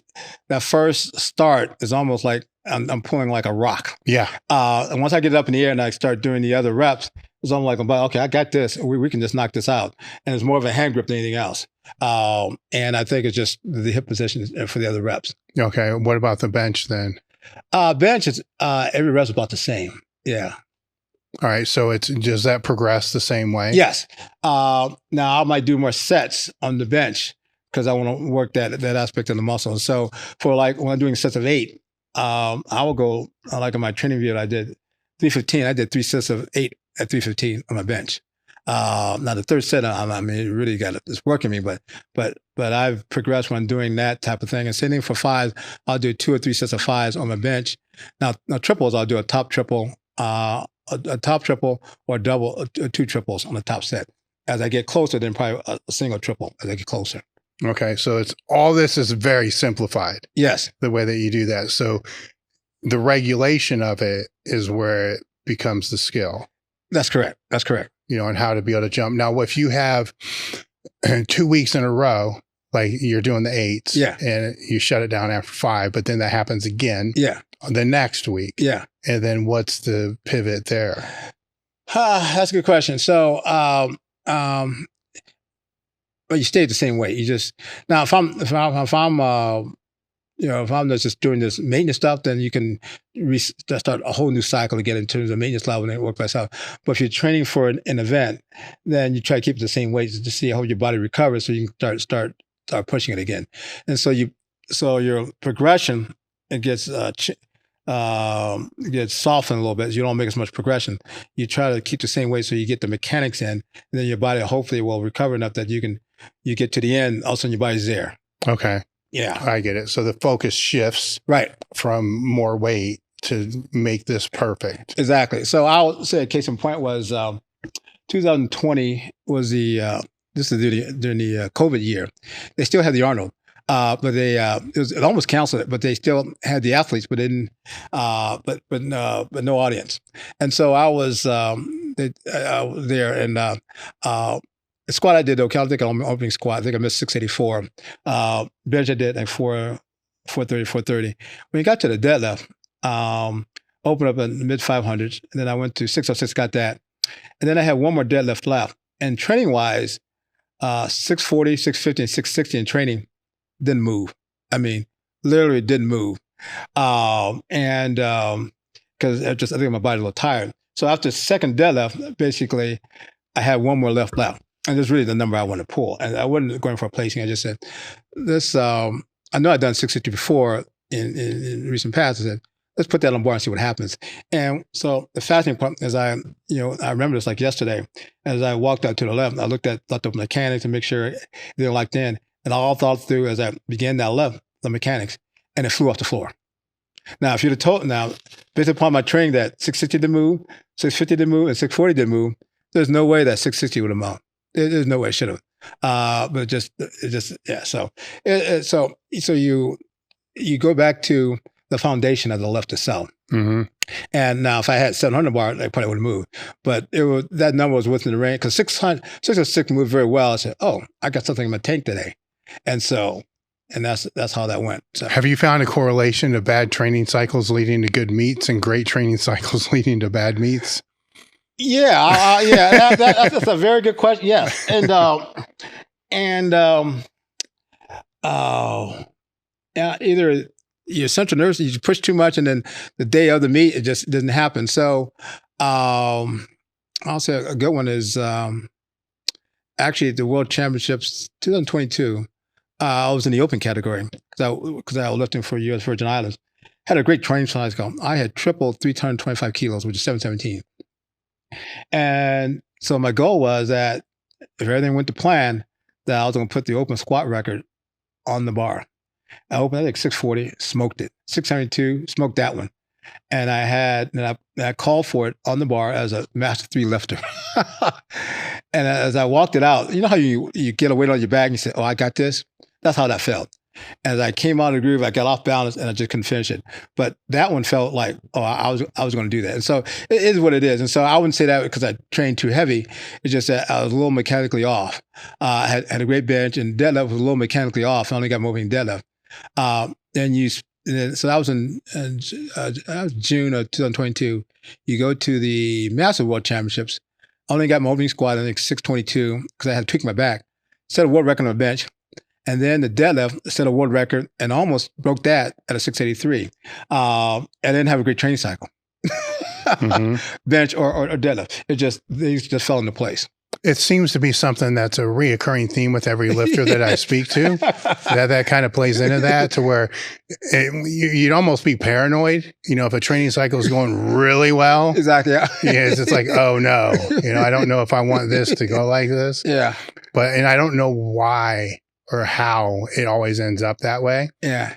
that first start is almost like I'm pulling like a rock. Yeah. And once I get it up in the air and I start doing the other reps, So I'm like, okay, I got this. We can just knock this out. And it's more of a hand grip than anything else. And I think it's just the hip position for the other reps. Okay. What about the bench then? Bench is every rep's about the same. Yeah. All right. So does that progress the same way? Yes. Now I might do more sets on the bench because I want to work that aspect of the muscle. So for like when I'm doing sets of 8, I will go like in my training video I did 315. I did 3 sets of 8 at 315 on my bench. Now the third set, I mean, it really it's working me, but I've progressed when doing that type of thing. And same thing for 5, I'll do 2 or 3 sets of 5s on my bench. Now triples, I'll do a top triple, a top triple or double, 2 triples on the top set. As I get closer, then probably a single triple as I get closer. Okay. So all this is very simplified. Yes. The way that you do that. So the regulation of it is where it becomes the skill. That's correct. That's correct. And how to be able to jump. Now, if you have 2 weeks in a row, like you're doing the 8s, yeah, and you shut it down after 5, but then that happens again, yeah, the next week, yeah, and then what's the pivot there? That's a good question. So, well, you stay the same way. You just now, if I'm if I'm just doing this maintenance stuff, then you can start a whole new cycle again in terms of maintenance level and it work by itself. But if you're training for an event, then you try to keep it the same weight to see how your body recovers, so you can start pushing it again. And so your progression it gets softened a little bit. You don't make as much progression. You try to keep the same weight so you get the mechanics in, and then your body hopefully will recover enough that you get to the end. Also, your body's there. Okay. Yeah, I get it. So the focus shifts right from more weight to make this perfect. Exactly. So I'll say a case in point was 2020 was this is during the COVID year. They still had the Arnold, but it almost canceled it. But they still had the athletes, but didn't, but no audience. And so I was there, and the squat I did, okay, I think on opening squat, I think I missed 684. Bench I did like 430. When you got to the deadlift, opened up in the mid 500s, and then I went to 606, got that. And then I had one more deadlift left. And training wise, 640, 650, and 660 in training didn't move. I mean, literally didn't move. Because I think my body was a little tired. So after second deadlift, basically, I had one more left. And that's really the number I want to pull. And I wasn't going for a placing. I just said, this, I know I've done 650 before in recent past. I said, let's put that on bar and see what happens. And so the fascinating part is I remember this like yesterday. As I walked out to the left, I looked up the mechanics to make sure they were locked in. And I all thought through as I began that left, the mechanics, and it flew off the floor. Now, if you'd have told, based upon my training that 660 did move, 650 did move, and 640 did move, there's no way that 660 would have moved. There's no way it should have. But it just, yeah. So you go back to the foundation of the left itself. Mm-hmm. And now if I had 700 bar, I probably would have moved. But that number was within the range because 606 moved very well. I said, oh, I got something in my tank today. And that's how that went. So. Have you found a correlation to bad training cycles leading to good meets and great training cycles leading to bad meets? Yeah, that's a very good question. Yes, either your central nervous, you push too much, and then the day of the meet, it just doesn't happen. So, I'll say a good one is actually at the World Championships 2022. I was in the open category because I was lifting for U.S. Virgin Islands. Had a great training size go. I had triple 325 kilos, which is 717. And so my goal was that if everything went to plan, that I was going to put the open squat record on the bar. I opened, I think 640, smoked it. 672, smoked that one. And I called for it on the bar as a Master 3 lifter. And as I walked it out, you know how you get a weight on your back and you say, oh, I got this? That's how that felt. As I came out of the groove, I got off balance and I just couldn't finish it. But that one felt like, oh, I was going to do that. And so it is what it is. And so I wouldn't say that because I trained too heavy. It's just that I was a little mechanically off. I had a great bench, and deadlift was a little mechanically off. I only got moving deadlift. So that was in June of 2022. You go to the Master World Championships. Only got my opening squat, I think 622, because I had to tweak my back. Set a world record on the bench. And then the deadlift set a world record and almost broke that at a 683. And didn't have a great training cycle. Bench or deadlift. These just fell into place. It seems to be something that's a reoccurring theme with every lifter that I speak to. That kind of plays into that, to where you'd almost be paranoid, if a training cycle is going really well. Exactly. Yeah. It's like, oh no, I don't know if I want this to go like this. Yeah. And I don't know why or how it always ends up that way. Yeah.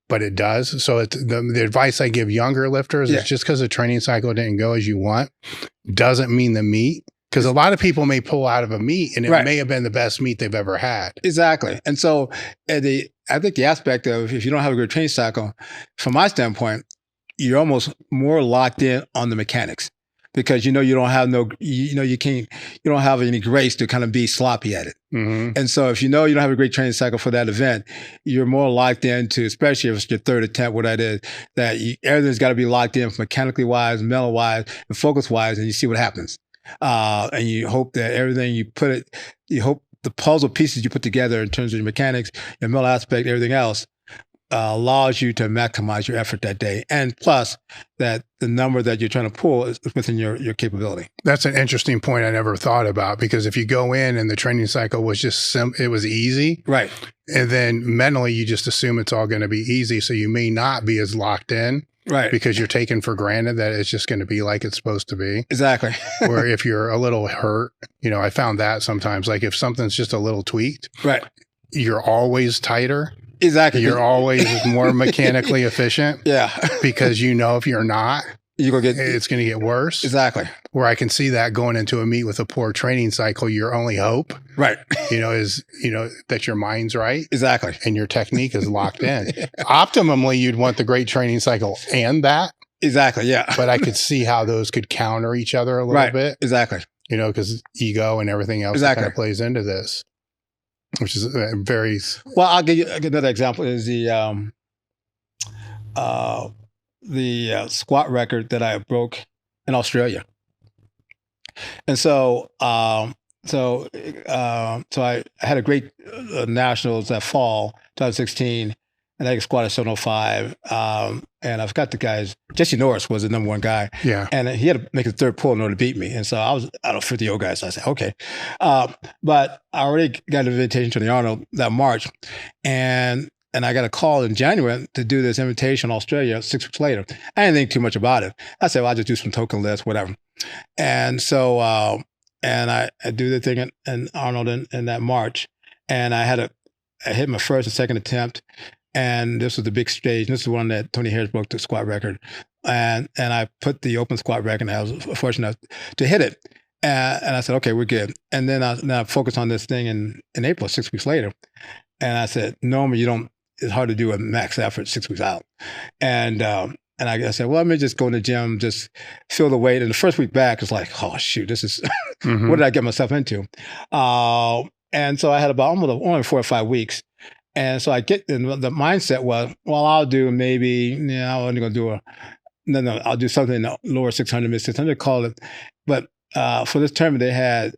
But it does. So it's the advice I give younger lifters is just because the training cycle didn't go as you want, doesn't mean the meet. Because a lot of people may pull out of a meet and it may have been the best meet they've ever had. Exactly. And so I think the aspect of, if you don't have a good training cycle, from my standpoint, you're almost more locked in on the mechanics, because you don't have you don't have any grace to kind of be sloppy at it. And so if you don't have a great training cycle for that event, you're more locked into, especially if it's your third attempt, what that is, that everything's got to be locked in mechanically wise, mental wise, and focus wise, and you see what happens. And you hope that everything you hope the puzzle pieces you put together in terms of your mechanics, your mental aspect, everything else, allows you to maximize your effort that day. And plus, that the number that you're trying to pull is within your capability. That's an interesting point I never thought about, because if you go in and the training cycle was just it was easy. Right. And then mentally you just assume it's all going to be easy. So you may not be as locked in. Right. Because you're taking for granted that it's just going to be like it's supposed to be. Exactly. Or if you're a little hurt, I found that sometimes, like if something's just a little tweaked, right, you're always tighter. Exactly. You're always more mechanically efficient. Yeah. Because if you're not, it's going to get worse. Exactly. Where I can see that going into a meet with a poor training cycle, your only hope, right, is that your mind's right. Exactly. And your technique is locked in. Optimally, you'd want the great training cycle and that. Exactly. Yeah. But I could see how those could counter each other a little bit. Exactly. Because ego and everything else kind of plays into this, which is very. Well, I'll give you another example. Is the squat record that I broke in Australia. And so I had a great nationals that fall, 2016, and I squatted 705. And I forgot the guys. Jesse Norris was the number one guy. Yeah. And he had to make a third pull in order to beat me. And so I was out of 50 old guys. So I said, okay. But I already got an invitation to the Arnold that March. And I got a call in January to do this invitation in Australia 6 weeks later. I didn't think too much about it. I said, well, I'll just do some token lifts, whatever. And so, and I do the thing in Arnold in that March. And I hit my first and second attempt. And this was the big stage. This is the one that Tony Harris broke the squat record. And I put the open squat record, and I was fortunate to hit it. And I said, okay, we're good. And then I focused on this thing in April, 6 weeks later. And I said, normally it's hard to do a max effort 6 weeks out. And I said, well, let me just go in the gym, just feel the weight. And the first week back, it's like, oh, shoot, this is, what did I get myself into? And so I had about only 4 or 5 weeks. And so the mindset was, well, I'll do maybe, I'm only going to do I'll do something in the lower 600, mid 600, call it. But for this tournament, they had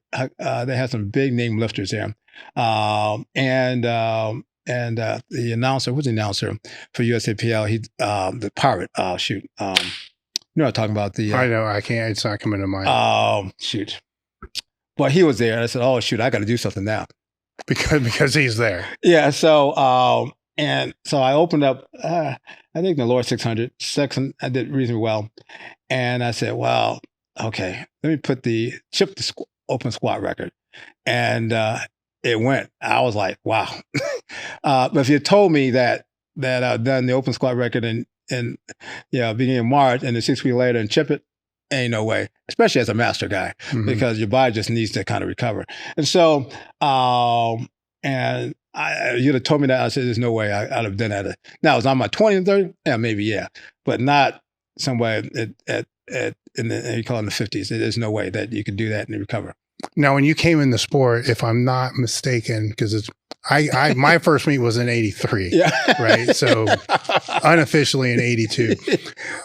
some big name lifters there. And the announcer, who's the announcer for USAPL? The pirate. Shoot. You know what I'm talking about? I know. I can't. It's not coming to mind. Shoot. Well, he was there, and I said, "Oh, shoot! I got to do something now." Because he's there. Yeah. So I opened up. I think the lower 600 section. I did reasonably well, and I said, "Well, okay, let me put the open squat record," and it went. I was like, wow. But if you told me that I'd done the open squat record in beginning of March, and then 6 weeks later and chip it, ain't no way, especially as a master guy, because your body just needs to kind of recover. And so, you'd have told me that, I said, there's no way I'd have done that. Now, was I on my 20 and 30? Yeah, maybe, yeah. But not somewhere you call it in the 50s. There's no way that you could do that and recover. Now, when you came in the sport, if I'm not mistaken, because it's my first meet was in '83, Yeah. right? So unofficially in '82,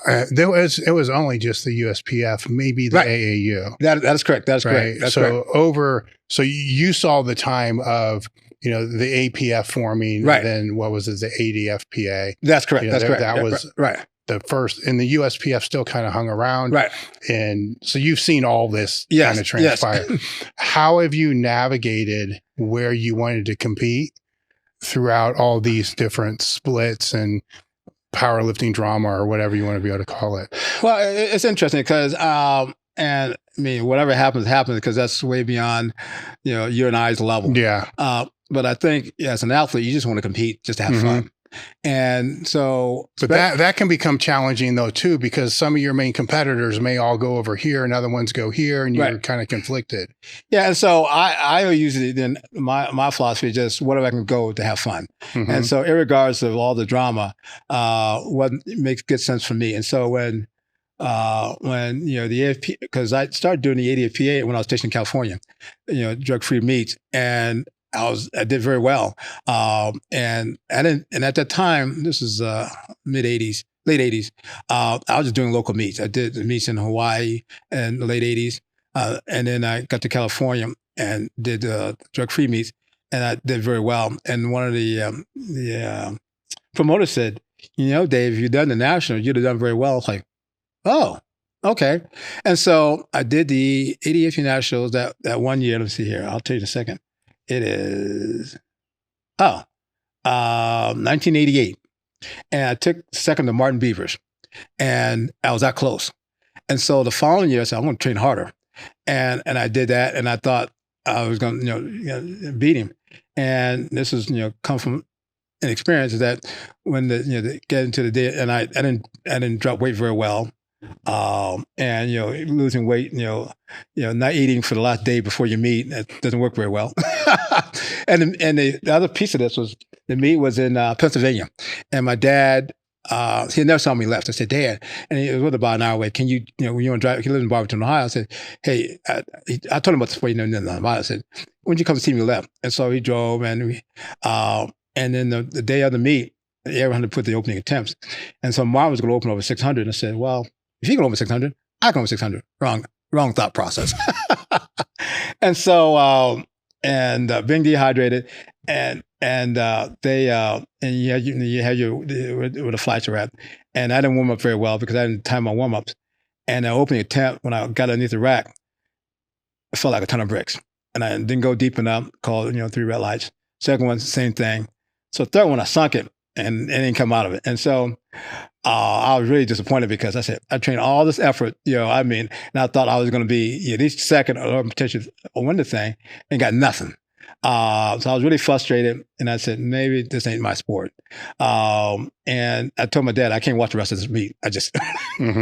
it was only just the USPF, maybe the Right. AAU. That is correct. That's Right. correct. That's so correct. So you saw the time of, the I.P.F forming, Right. then what was it, the ADFPA? That's correct. That's correct. That was right. the first, and the USPF still kind of hung around. Right. And so you've seen all this Yes, kind of transpire. yes. How have you navigated where you wanted to compete throughout all these different splits and powerlifting drama, or whatever you want to be able to call it? Well, it's interesting because, and I mean, whatever happens, because that's way beyond, you and I's level. Yeah. But I think as an athlete, you just want to compete just to have fun. And so, but that can become challenging though too, because some of your main competitors may all go over here and other ones go here, and you're kind of conflicted. Yeah, and so I usually then my philosophy is just whatever I can go to have fun. And so, irregardless of all the drama, what makes good sense for me. And so when the AFP, because I started doing the ADFPA when I was stationed in California, drug-free meets, and I did very well. And at that time, this is mid '80s, late '80s. I was just doing local meets. I did the meets in Hawaii in the late '80s, and then I got to California and did drug-free meets, and I did very well. And one of the promoters said, Dave, if you'd done the national, you'd have done very well. I was like, oh, okay. And so I did the ADF nationals that 1 year. Let's see here. I'll tell you in a second. It is 1988, and I took second to Martin Beavers, and I was that close. And so the following year, I said, I'm going to train harder, and I did that, and I thought I was going to beat him. And this is come from an experience that when the get into the day, and I didn't drop weight very well. And losing weight, not eating for the last day before you meet, that doesn't work very well. and the other piece of this was the meet was in Pennsylvania, and my dad, he never saw me left. I said, Dad, and he was about an hour away. Can you, when you want to drive? He lives in Barberton, Ohio. I said, hey, I told him about this before, I said, when you come to see me left? And so he drove, and then the day of the meet, everyone had to put the opening attempts, and so Marvin was going to open over 600. And I said, well, if he can over 600, I can over 600. Wrong thought process. And so, being dehydrated, and you had your where the flights are at, and I didn't warm up very well because I didn't time my warm ups. And the opening attempt, when I got underneath the rack, it felt like a ton of bricks, and I didn't go deep enough. Called 3 red lights. Second one, same thing. So third one, I sunk it and it didn't come out of it. And so I was really disappointed because I said, I trained all this effort, and I thought I was going to be at least second or potentially win the thing, and got nothing. So I was really frustrated, and I said, maybe this ain't my sport. And I told my dad, I can't watch the rest of this meet. I just, and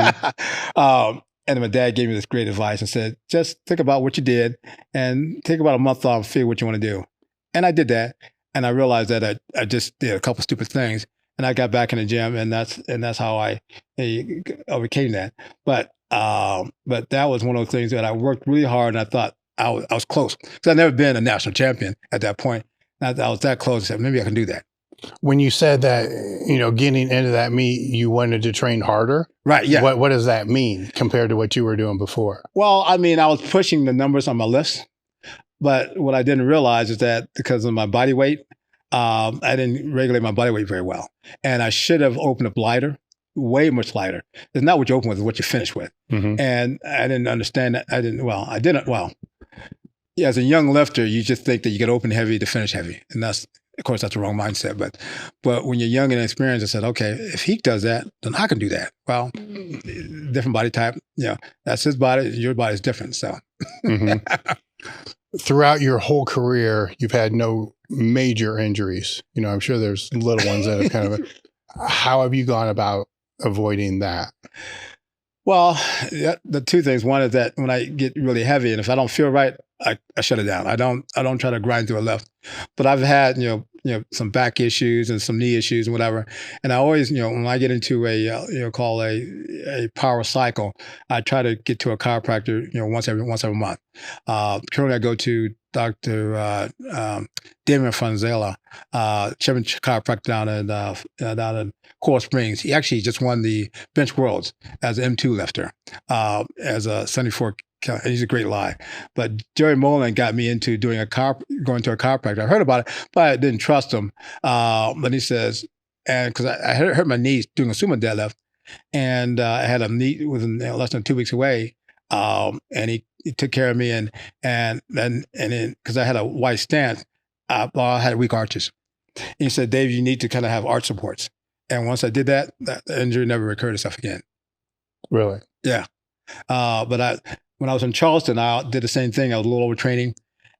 my dad gave me this great advice and said, just think about what you did and take about a month off and figure what you want to do. And I did that. And I realized that I just did a couple stupid things, and I got back in the gym, and that's how I overcame that. But that was one of those things that I worked really hard, and I thought I was close because I'd never been a national champion at that point. And I was that close. I said, maybe I can do that. When you said that, getting into that meet, you wanted to train harder. Right. Yeah. What does that mean compared to what you were doing before? Well, I was pushing the numbers on my lifts. But what I didn't realize is that because of my body weight, I didn't regulate my body weight very well. And I should have opened up lighter, way much lighter. It's not what you open with, it's what you finish with. And I didn't understand that. As a young lifter, you just think that you get open heavy to finish heavy. And that's the wrong mindset. But when you're young and inexperienced, I said, okay, if he does that, then I can do that. Well, different body type. That's his body. Your body's different. So. Throughout your whole career, you've had no major injuries. I'm sure there's little ones that have kind of. How have you gone about avoiding that? Well, the two things. One is that when I get really heavy, and if I don't feel right, I shut it down. I don't try to grind through a lift. But I've had some back issues and some knee issues and whatever. And I always, when I get into call a power cycle, I try to get to a chiropractor, once every month. Currently, I go to Dr. Damien Franzella, Chairman chiropractor down in Coral Springs. He actually just won the Bench Worlds as an M2 lifter, as a 74. He's a great lie. But Jerry Molan got me into going to a chiropractor. I heard about it, but I didn't trust him. But he says, and because I hurt my knees doing a sumo deadlift, and I had a knee within less than 2 weeks away. And he took care of me, and then because I had a wide stance, I had weak arches. And he said, Dave, you need to kind of have arch supports. And once I did that, the injury never recurred itself again. Really? Yeah. But when I was in Charleston, I did the same thing. I was a little overtraining,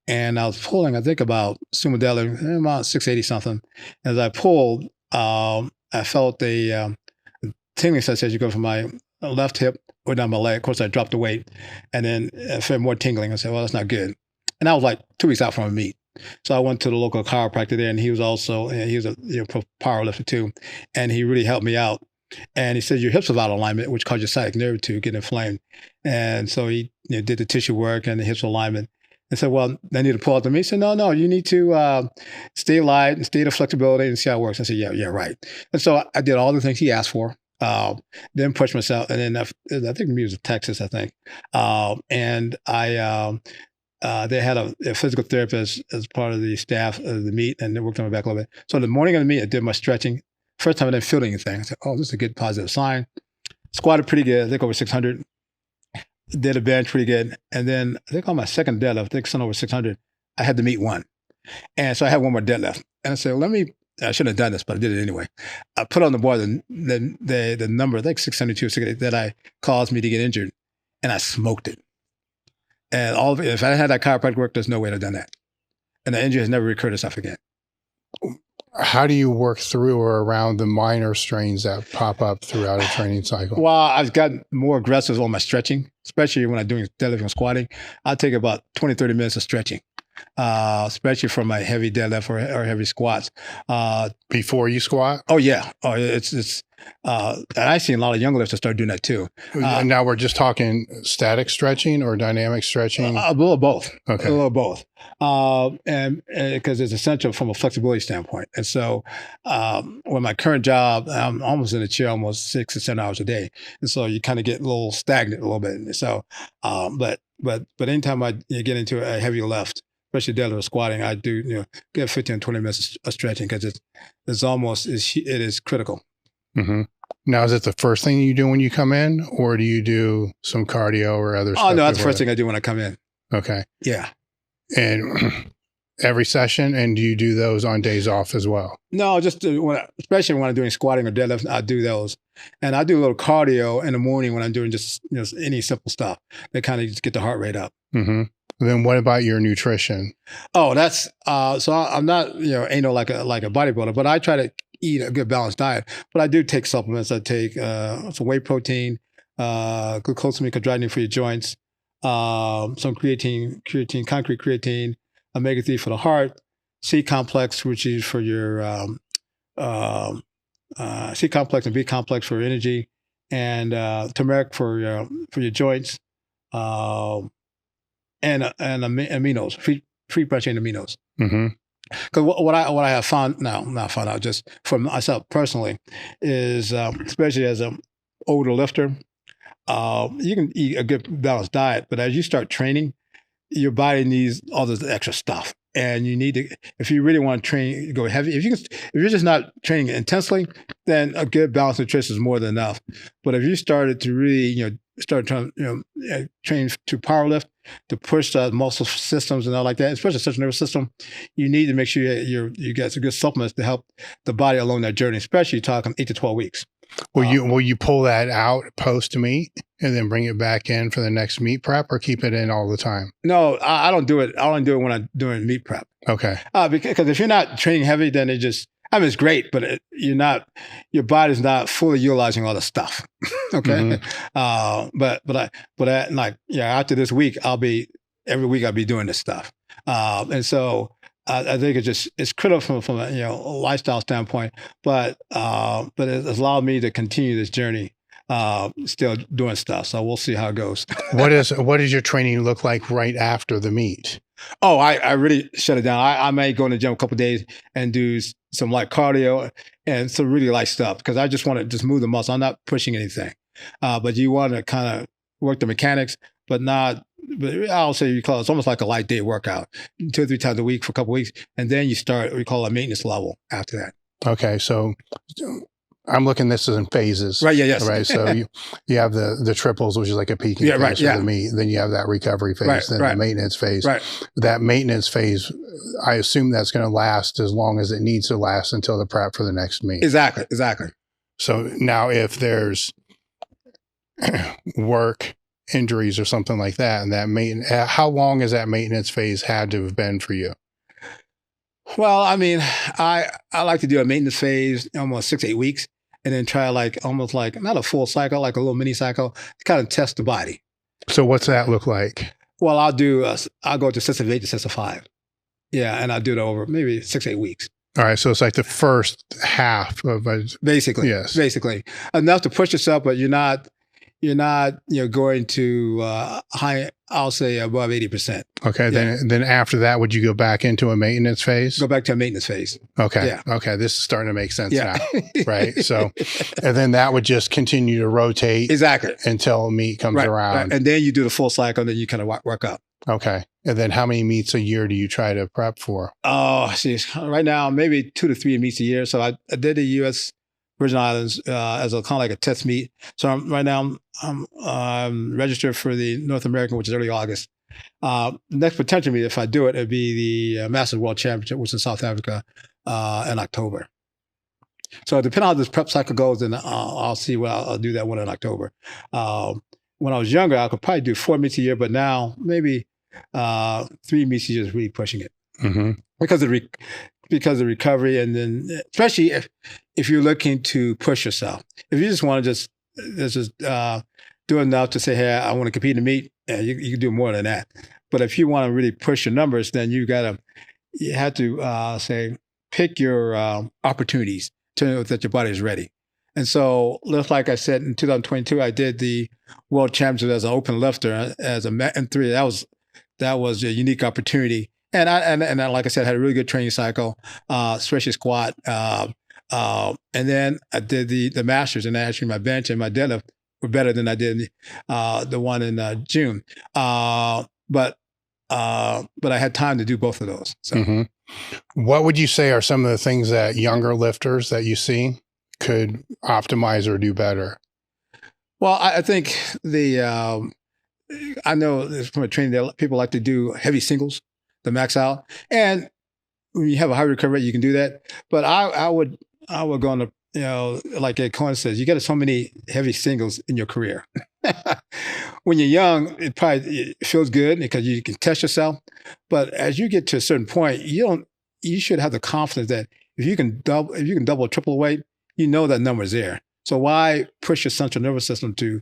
and I was pulling, I think about sumo deadlift, about 680 something. As I pulled, I felt a tingling sensation go from my left hip or down my leg. Of course, I dropped the weight, and then I felt more tingling. I said, well, that's not good. And I was like 2 weeks out from a meet. So I went to the local chiropractor there, and he was a power lifter too, and he really helped me out. And he said, your hips are out of alignment, which caused your sciatic nerve to get inflamed. And so he did the tissue work and the hips alignment. And said, well, I need to pull out the meat. He said, no, you need to stay light and stay the flexibility and see how it works. I said, yeah, right. And so I did all the things he asked for, then pushed myself. And then I think it was Texas, I think. And they had a physical therapist as part of the staff of the meet, and they worked on my back a little bit. So the morning of the meet, I did my stretching. First time I didn't feel anything. I said, oh, this is a good positive sign. Squatted pretty good, I think over 600. Did a bench pretty good. And then I think on my second deadlift, I think something over 600, I had to meet one. And so I had one more deadlift. And I said, I shouldn't have done this, but I did it anyway. I put on the board the number, I think 672, 688, that caused me to get injured. And I smoked it. And if I had that chiropractic work, there's no way to have done that. And the injury has never recurred itself again. How do you work through or around the minor strains that pop up throughout a training cycle? Well, I've gotten more aggressive on my stretching, especially when I'm doing deadlift and squatting. I'll take about 20, 30 minutes of stretching, especially for my heavy deadlift or heavy squats. Before you squat? Oh, yeah. Oh, it's and I've seen a lot of young lifters start doing that too. Now we're just talking static stretching or dynamic stretching? A little of both. Okay. A little of both. And because it's essential from a flexibility standpoint. And so with my current job, I'm almost in the chair almost 6 to 7 hours a day. And so you kind of get a little stagnant a little bit. So, but anytime I get into a heavy lift, especially deadlift or squatting, I do get 15, 20 minutes of stretching because it is critical. Mm-hmm. Now, is it the first thing you do when you come in, or do you do some cardio or other stuff? Oh, no, that's the first thing I do when I come in. Okay. Yeah. And every session, and do you do those on days off as well? No, just especially when I'm doing squatting or deadlift, I do those. And I do a little cardio in the morning when I'm doing just any simple stuff that kind of just get the heart rate up. Mm-hmm. Then what about your nutrition? Oh, that's so I'm not like a bodybuilder, but I try to eat a good balanced diet. But I do take supplements. I take some whey protein, glucosamine chondroitin for your joints, some creatine, concrete creatine, omega-3 for the heart, C complex, which is for your C complex and B complex for energy, and turmeric for your joints, and aminos, free branched chain aminos. Mm-hmm. Because what I have found out just for myself personally is, especially as an older lifter, you can eat a good balanced diet, but as you start training, your body needs all this extra stuff, and you need to. If you really want to train, go heavy. If you're just not training intensely, then a good balanced nutrition is more than enough. But if you started to really, start trying, train to powerlift, to push the muscle systems and all like that, especially central nervous system, you need to make sure you get some good supplements to help the body along that journey, especially talking 8 to 12 weeks. Will you pull that out post meet and then bring it back in for the next meet prep, or keep it in all the time? No, I don't do it. I only do it when I'm doing meet prep. Okay. Because if you're not training heavy, then it's great, but your body's not fully utilizing all the stuff. Okay. Mm-hmm. After this week, every week I'll be doing this stuff. And so I think it's critical from a lifestyle standpoint, but it's allowed me to continue this journey, still doing stuff. So we'll see how it goes. What does your training look like right after the meet? Oh, I really shut it down. I may go in the gym a couple of days and do some light cardio and some really light stuff because I just want to just move the muscle. I'm not pushing anything, but you want to kind of work the mechanics, but I'll say you call it's almost like a light day workout, 2 or 3 times a week for a couple of weeks, and then you start what we call a maintenance level after that. Okay, so I'm looking this is in phases. Right, yeah, yes. Right, so you have the triples, which is like a peaking phase for the meet. Then you have that recovery phase, then the maintenance phase. Right. That maintenance phase, I assume that's going to last as long as it needs to last until the prep for the next meet. Exactly. So now if there's work, injuries or something like that, and how long has that maintenance phase had to have been for you? Well, I mean, I like to do a maintenance phase almost 6 to 8 weeks, and then try almost like not a full cycle, like a little mini cycle to kind of test the body. So what's that look like? Well, I'll go to sets of 8 to sets of 5. Yeah, and I'll do it over maybe 6 to 8 weeks. All right, so it's like the first half of basically. Yes, basically enough to push yourself, but you're not going to high. I'll say above 80%. Okay, yeah. Then after that, would you go back into a maintenance phase? Go back to a maintenance phase. Okay, yeah. Okay, this is starting to make sense now, right? So, and then that would just continue to rotate exactly until meet comes around, and then you do the full cycle, and then you kind of work up. Okay, and then how many meets a year do you try to prep for? Oh, see, right now maybe 2 to 3 meets a year. So I did the U.S. Virgin Islands as a kind of like a test meet. So right now I'm registered for the North American, which is early August. Next potential meet, if I do it, it'd be the Masters World Championship, which is in South Africa in October. So depending on how this prep cycle goes, then I'll see what I'll do that one in October. When I was younger, I could probably do 4 meets a year, but now maybe 3 meets a year is really pushing it because of recovery, and then especially if you're looking to push yourself. If you just want to just do enough to say, hey, I want to compete in a meet, you can do more than that. But if you want to really push your numbers, then you have to say pick your opportunities to know that your body is ready. And so, just like I said, in 2022, I did the World Championship as an open lifter as a M3. That was a unique opportunity. And I, like I said, had a really good training cycle, especially squat. And then I did the Masters, and actually my bench and my deadlift were better than I did the one in June. But I had time to do both of those. So, what would you say are some of the things that younger lifters that you see could optimize or do better? Well, I think I know from a training that people like to do heavy singles, the max out. And when you have a high recovery rate, you can do that. But I would go on like Ed Cohen says, you get so many heavy singles in your career. When you're young, it feels good because you can test yourself. But as you get to a certain point, you should have the confidence that if you can double or triple weight, you know that number is there. So why push your central nervous system to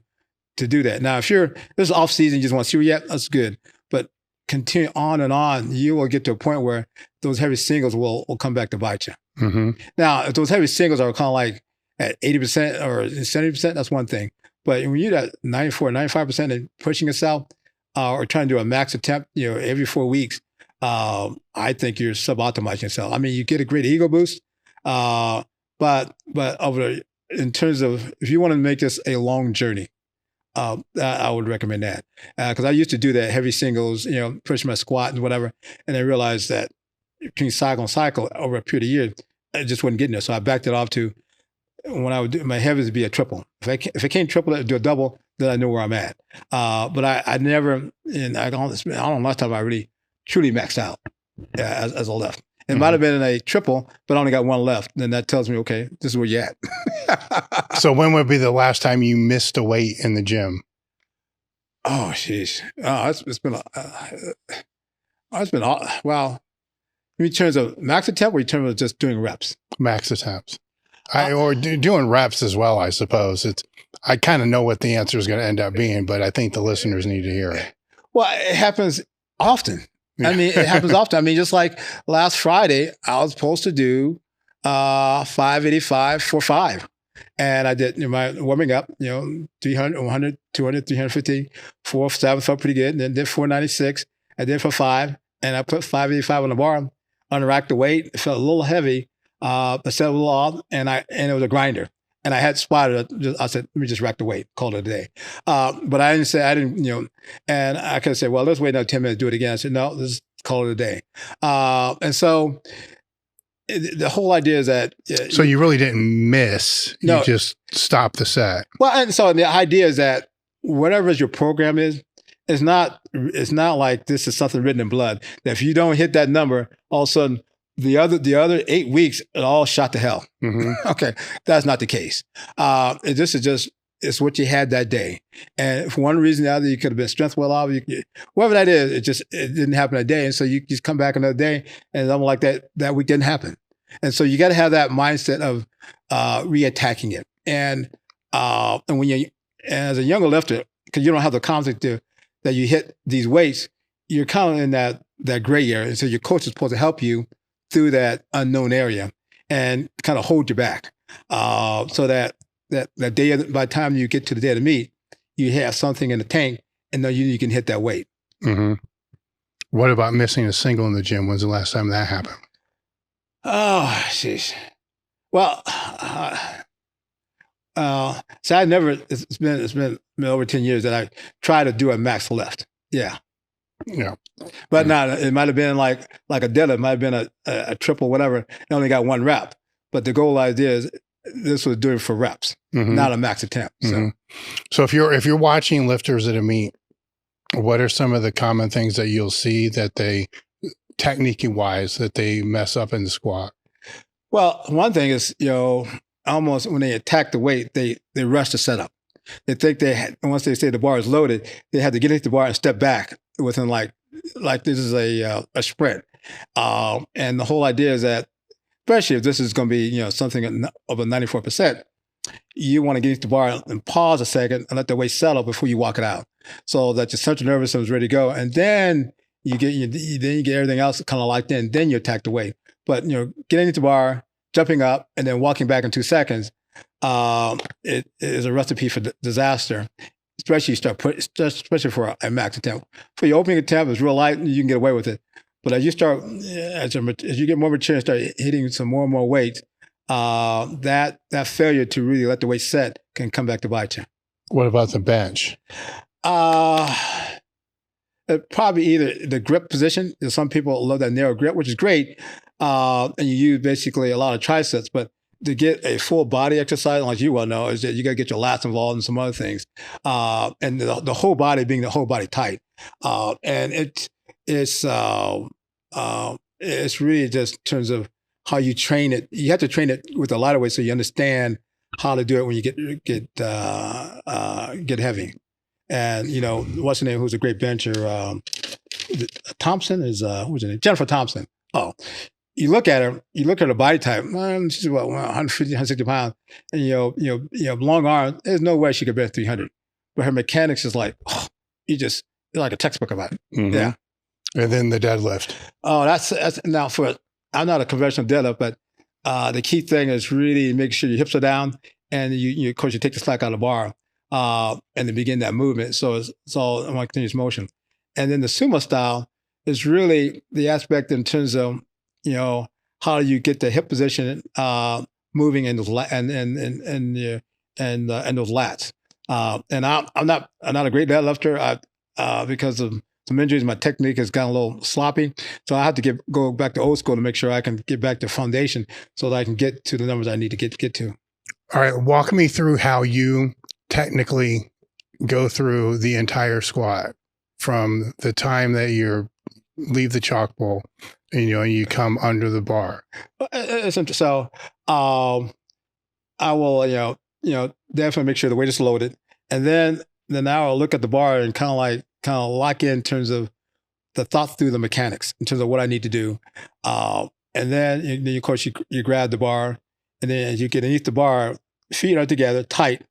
do that? Now, if this is off season, you just want to see that's good. But continue on and on, you will get to a point where those heavy singles will come back to bite you. Now, if those heavy singles are kind of like at 80% or 70%, that's one thing. But when you're at 94, 95% and pushing yourself or trying to do a max attempt, every 4 weeks, I think you're suboptimizing yourself. I mean, you get a great ego boost, but in terms of if you want to make this a long journey, I would recommend that because I used to do that heavy singles, push my squat and whatever, and I realized that between cycle and cycle over a period of years, I just wasn't getting there. So I backed it off to when I would do my heavies would be a triple. If I can't triple it, do a double, then I know where I'm at. But I never, and I don't know last time I really truly maxed out as a left. It might have been in a triple, but I only got one left. Then that tells me, okay, this is where you're at. So when would be the last time you missed a weight in the gym? Oh, jeez. It's been well, in terms of max attempt or in terms of just doing reps? Max attempts. Or doing reps as well, I suppose. I kind of know what the answer is going to end up being, but I think the listeners need to hear it. Well, it happens often. I mean, it happens often. I mean, just like last Friday, I was supposed to do 585 for 5. And I did my warming up, 300, 100, 200, 350, 4, 7 felt pretty good. And then did 496. I did for 5. And I put 585 on the bar, unracked the weight. It felt a little heavy, but set a little off. And it was a grinder. And I had spotted it. I said, let me just rack the weight, call it a day. But I didn't, and I could have said, well, let's wait another 10 minutes, do it again. I said, no, let's call it a day. And so the whole idea is that. So you really didn't miss. No. You just stopped the set. Well, and so the idea is that whatever your program is, it's not like this is something written in blood. That if you don't hit that number, all of a sudden, the other 8 weeks, it all shot to hell. Mm-hmm. Okay, that's not the case. This is just, it's what you had that day. And for one reason or the other, you could have been strength well off. Whatever that is, it didn't happen that day. And so you just come back another day and something like that week didn't happen. And so you got to have that mindset of reattacking it. And when you, as a younger lifter, because you don't have the confidence that you hit these weights, you're kind of in that gray area. And so your coach is supposed to help you through that unknown area and kind of hold you back, so that day, by the time you get to the day of the meet, you have something in the tank and then you can hit that weight. Mm-hmm. What about missing a single in the gym? When's the last time that happened? Oh, jeez. Well, so I never. It's been over 10 years that I tried to do a max lift. Yeah. Yeah. But no, it might have been like a deadlift, it might have been a triple, whatever. It only got 1 rep. But the goal idea is this was doing for reps, Mm-hmm. not a max attempt. So, Mm-hmm. So if you're watching lifters at a meet, what are some of the common things that you'll see that they, technique wise, that they mess up in the squat? well, one thing is, almost when they attack the weight, they rush the setup. They think once they say the bar is loaded, they have to get into the bar and step back within like this is a sprint. And the whole idea is that, especially if this is going to be, something of a 94%, you want to get into the bar and pause a second and let the weight settle before you walk it out, so that your central nervous system is ready to go. And then you get everything else kind of locked in. Then you attack the weight. But getting into the bar, jumping up, and then walking back in 2 seconds, it is a recipe for disaster. Especially especially for a max attempt. For your opening attempt, it's real light, and you can get away with it. But as you start, as you get more mature and start hitting some more and more weight, that failure to really let the weight set can come back to bite you. What about the bench? Probably either the grip position. Some people love that narrow grip, which is great, and you use basically a lot of triceps. But to get a full body exercise, like you well know, is that you got to get your lats involved and some other things, and the whole body being the whole body tight, and it's really just in terms of how you train it. You have to train it with a lighter weight so you understand how to do it when you get heavy. And what's her name? Who's a great bencher? Thompson is who's her name? Jennifer Thompson. Oh, you look at her body type. She's about 150, 160 pounds, and long arms. There's no way she could bench 300. But her mechanics is like, you're like a textbook about it. Mm-hmm. Yeah. And then the deadlift. Oh, that's now I'm not a conventional deadlift, but the key thing is really make sure your hips are down, and of course you take the slack out of the bar, and then begin that movement. So it's all in continuous motion. And then the sumo style is really the aspect in terms of how you get the hip position moving in those and those lats. And I'm not a great deadlifter because of some injuries. My technique has gotten a little sloppy, so I have to go back to old school to make sure I can get back to foundation so that I can get to the numbers I need to get to. All right, walk me through how you technically go through the entire squat from the time that you leave the chalk bowl and you come under the bar. It's interesting. So I will definitely make sure the weight is loaded, and then I will look at the bar and kind of lock in terms of the thought through the mechanics in terms of what I need to do. And then of course you grab the bar, and then as you get underneath the bar, feet are together tight,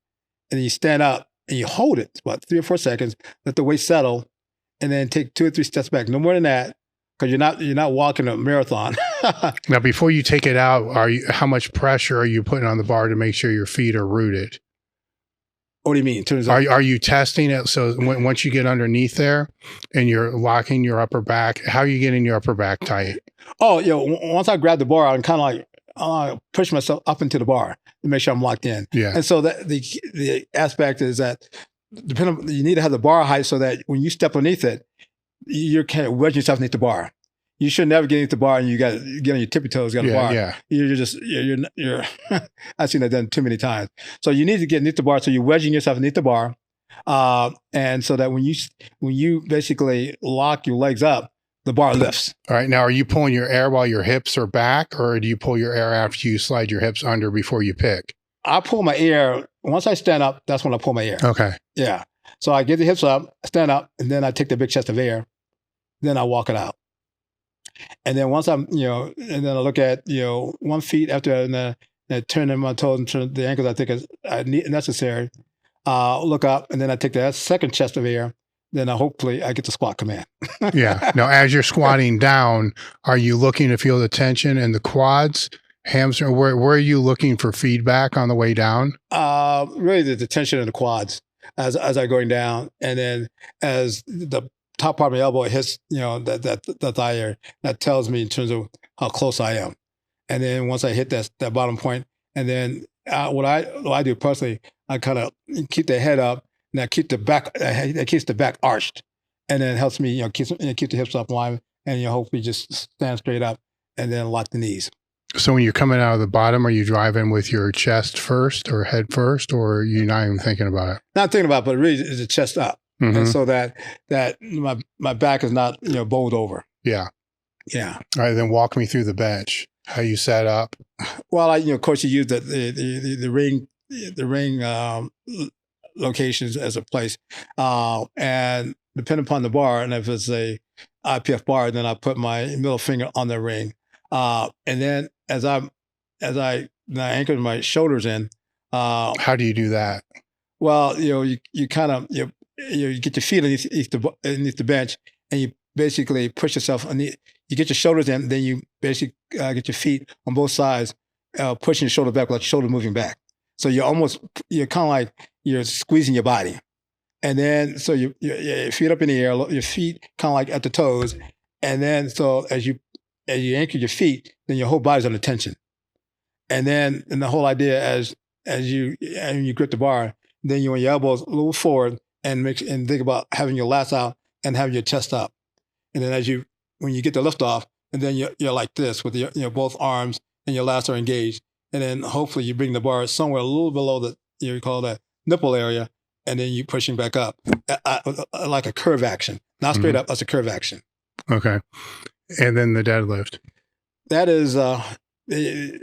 and then you stand up and you hold it about 3 or 4 seconds, let the weight settle, and then take 2 or 3 steps back. No more than that. because you're not walking a marathon. Now, before you take it out, how much pressure are you putting on the bar to make sure your feet are rooted? What do you mean? Are you testing it? So once you get underneath there and you're locking your upper back, how are you getting your upper back tight? Oh, once I grab the bar, I'm kind of like push myself up into the bar to make sure I'm locked in. Yeah. And so the aspect is that you need to have the bar height so that when you step underneath it, you can't wedge yourself underneath the bar. You should never get underneath the bar and you got to get on your tippy toes, got a bar. Yeah. You're I've seen that done too many times. So you need to get underneath the bar. So you're wedging yourself underneath the bar. And so that when you basically lock your legs up, the bar lifts. All right. Now, are you pulling your air while your hips are back, or do you pull your air after you slide your hips under before you pick? I pull my air. Once I stand up, that's when I pull my air. Okay. Yeah. So I get the hips up, stand up, and then I take the big chest of air. Then I walk it out. And then once and then I look at, 1 feet after, and then turn in my toes and turn the ankles I think is necessary. Look up, and then I take that second chest of air. Then hopefully I get the squat command. Yeah. Now, as you're squatting down, are you looking to feel the tension in the quads, hamstring? Where are you looking for feedback on the way down? Really the tension in the quads as I'm going down. And then as the top part of my elbow hits, that thigh area, that tells me in terms of how close I am. And then once I hit that bottom point, and then what I do personally, I kind of keep the head up, and I keep the back. That keeps the back arched, and then it helps me, keep the hips up in line, and hopefully just stand straight up, and then lock the knees. So when you're coming out of the bottom, are you driving with your chest first or head first, or are you not even thinking about it? Not thinking about it, but really is the chest up. Mm-hmm. And so that my back is not bowed over. Yeah. Yeah. All right, then walk me through the bench. How you set up? Well, of course you use the ring locations as a place, and depending upon the bar, and if it's a I.P.F bar, then I put my middle finger on the ring, and then as I anchor my shoulders in. How do you do that? Well, you kind of you get your feet underneath the bench, and you basically push yourself underneath. You get your shoulders in, then you basically get your feet on both sides, pushing your shoulder back, like your shoulder moving back. So you're kind of like you're squeezing your body, and then so your feet up in the air, your feet kind of like at the toes, and then so as you anchor your feet, then your whole body's under tension, and the whole idea as you grip the bar, then you want your elbows a little forward and think about having your lats out and having your chest up. And then when you get the lift off, and then you're like this with your both arms and your lats are engaged. And then hopefully you bring the bar somewhere a little below you call that nipple area, and then you pushing back up like a curve action. Not straight up, that's a curve action. Okay. And then the deadlift. That is,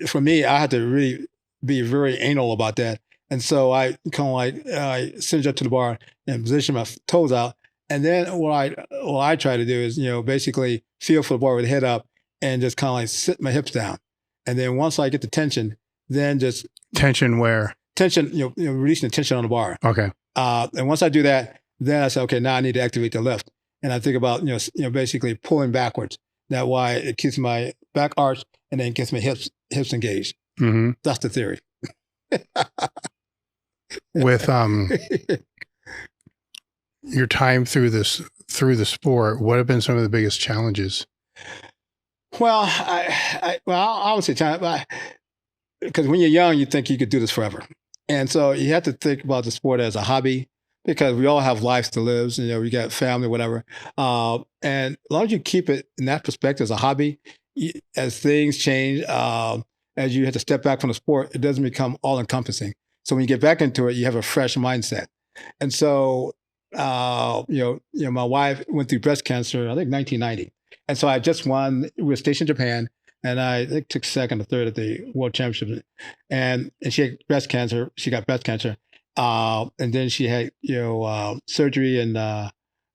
for me, I had to really be very anal about that. And so I kind of like I sit up to the bar and position my toes out. And then what I try to do is, basically feel for the bar with the head up and just kind of like sit my hips down. And then once I get the tension, then just tension where? Tension, releasing the tension on the bar. Okay. And once I do that, then I say, okay, now I need to activate the lift. And I think about, basically pulling backwards. That why it keeps my back arched and then gets my hips engaged. Mm-hmm. That's the theory. With your time through the sport, what have been some of the biggest challenges? Well, I would say time, because when you're young, you think you could do this forever, and so you have to think about the sport as a hobby, because we all have lives to live. We got family, whatever, and as long as you keep it in that perspective as a hobby, as things change, as you have to step back from the sport, it doesn't become all encompassing. So when you get back into it, you have a fresh mindset. And so, my wife went through breast cancer, I think 1990. And so I just won, we were stationed in Japan, and I think took second or third at the World Championship. And she had breast cancer, and then she had, surgery in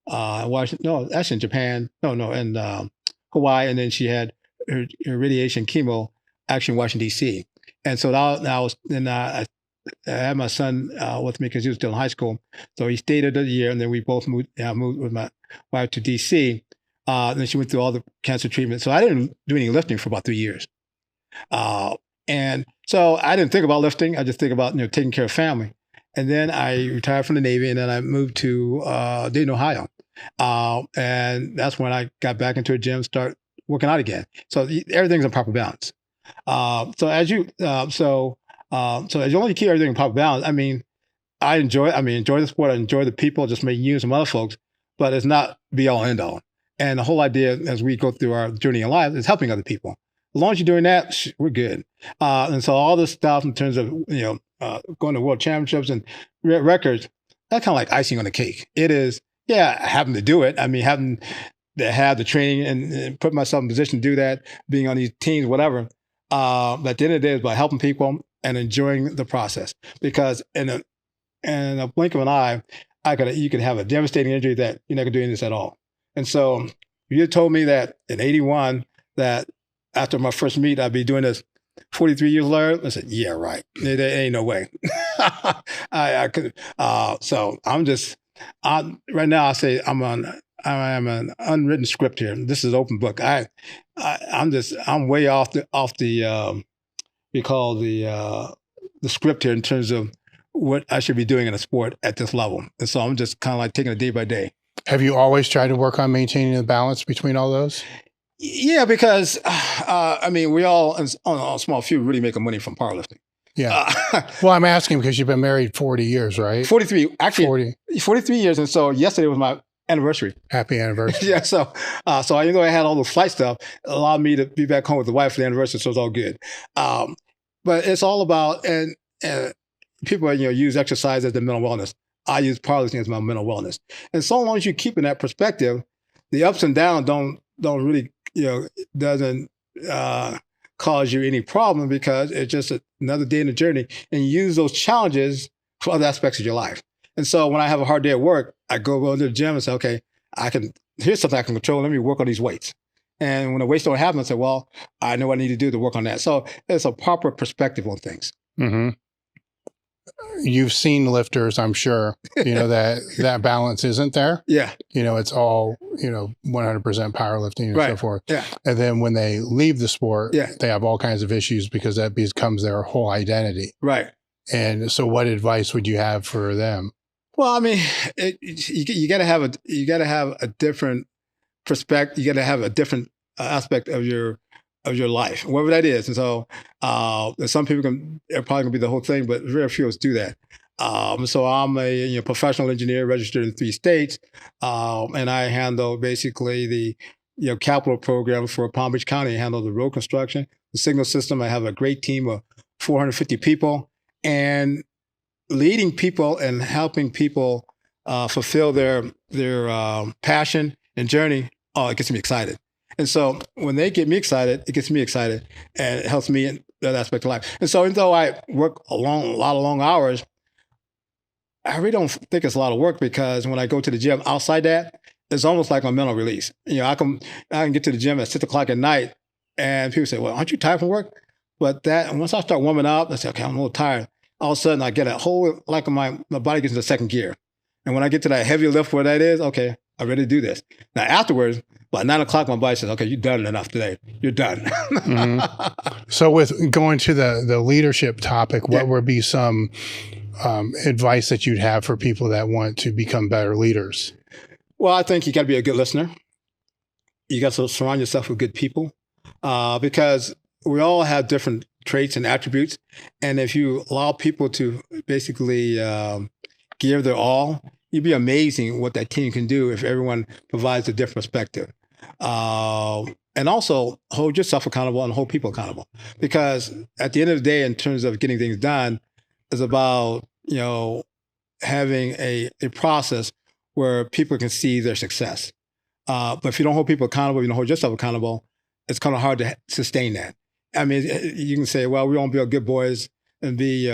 Washington, no, actually in Japan, in Hawaii. And then she had her radiation chemo actually in Washington, D.C. And so I had my son with me because he was still in high school. So he stayed a year, and then we both moved with my wife to D.C. Then she went through all the cancer treatment. So I didn't do any lifting for about 3 years. And so I didn't think about lifting. I just think about, taking care of family. And then I retired from the Navy, and then I moved to Dayton, Ohio. And that's when I got back into a gym, start working out again. So everything's in proper balance. So as you only keep everything in proper balance, I enjoy the sport. I enjoy the people, just making you and some other folks, but it's not be all end all. And the whole idea as we go through our journey in life is helping other people. As long as you're doing that, we're good. And so all this stuff in terms of, going to world championships and records, that's kind of like icing on the cake. It is, having to do it. Having to have the training and put myself in position to do that, being on these teams, whatever. But at the end of the day, it's about helping people and enjoying the process. Because in a blink of an eye, you could have a devastating injury that you're not going to do any of this at all. And so if you had told me that in 81, that after my first meet, I'd be doing this 43 years later, I said, yeah, right. There ain't no way. I could. So right now I say I am an unwritten script here. This is open book. I'm way off the we call the script here in terms of what I should be doing in a sport at this level. And so I'm just kind of like taking it day by day. Have you always tried to work on maintaining the balance between all those? Yeah, because we all, on a small few, really making money from powerlifting. Yeah. Well, I'm asking because you've been married 40 years, right? 43, actually 43 years. And so yesterday was my anniversary. Happy anniversary. Yeah. So even though I had all the flight stuff, it allowed me to be back home with the wife for the anniversary. So it's all good. But it's all about, and people, use exercise as their mental wellness. I use powerlifting as my mental wellness. And so long as you keep in that perspective, the ups and downs don't really, doesn't cause you any problem, because it's just another day in the journey, and you use those challenges for other aspects of your life. And so when I have a hard day at work, I go to the gym and say, okay, here's something I can control. Let me work on these weights. And when the weights don't happen, I say, well, I know what I need to do to work on that. So it's a proper perspective on things. Mm-hmm. You've seen lifters, I'm sure, that balance isn't there. Yeah. It's all, 100% powerlifting and right. so forth. Yeah. And then when they leave the sport, yeah. they have all kinds of issues because that becomes their whole identity. Right. And so what advice would you have for them? Well, you got to have a different perspective. You got to have a different aspect of your life, whatever that is. And so some people are probably gonna be the whole thing, but very few of us do that. So I'm a professional engineer registered in 3 states, and I handle basically the capital program for Palm Beach County. I handle the road construction, the signal system. I have a great team of 450 people, and leading people and helping people fulfill their passion and journey. Oh, it gets me excited. And so when they get me excited, it gets me excited, and it helps me in that aspect of life. And so even though I work a lot of long hours, I really don't think it's a lot of work, because when I go to the gym outside that, it's almost like a mental release. I can get to the gym at 6 o'clock at night, and people say, well, aren't you tired from work? But once I start warming up, I say, okay, I'm a little tired. All of a sudden I get my body gets into second gear. And when I get to that heavy lift where that is, okay, I'm ready to do this. Now afterwards, by 9 o'clock, my body says, okay, you've done enough today. You're done. Mm-hmm. So with going to the leadership topic, what would be some advice that you'd have for people that want to become better leaders? Well, I think you got to be a good listener. You got to surround yourself with good people, because we all have different traits and attributes. And if you allow people to basically give their all, you'd be amazing what that team can do if everyone provides a different perspective. And also hold yourself accountable and hold people accountable. Because at the end of the day, in terms of getting things done, it's about, having a process where people can see their success. But if you don't hold people accountable, you don't hold yourself accountable, it's kind of hard to sustain that. You can say, well, we want to be good boys and be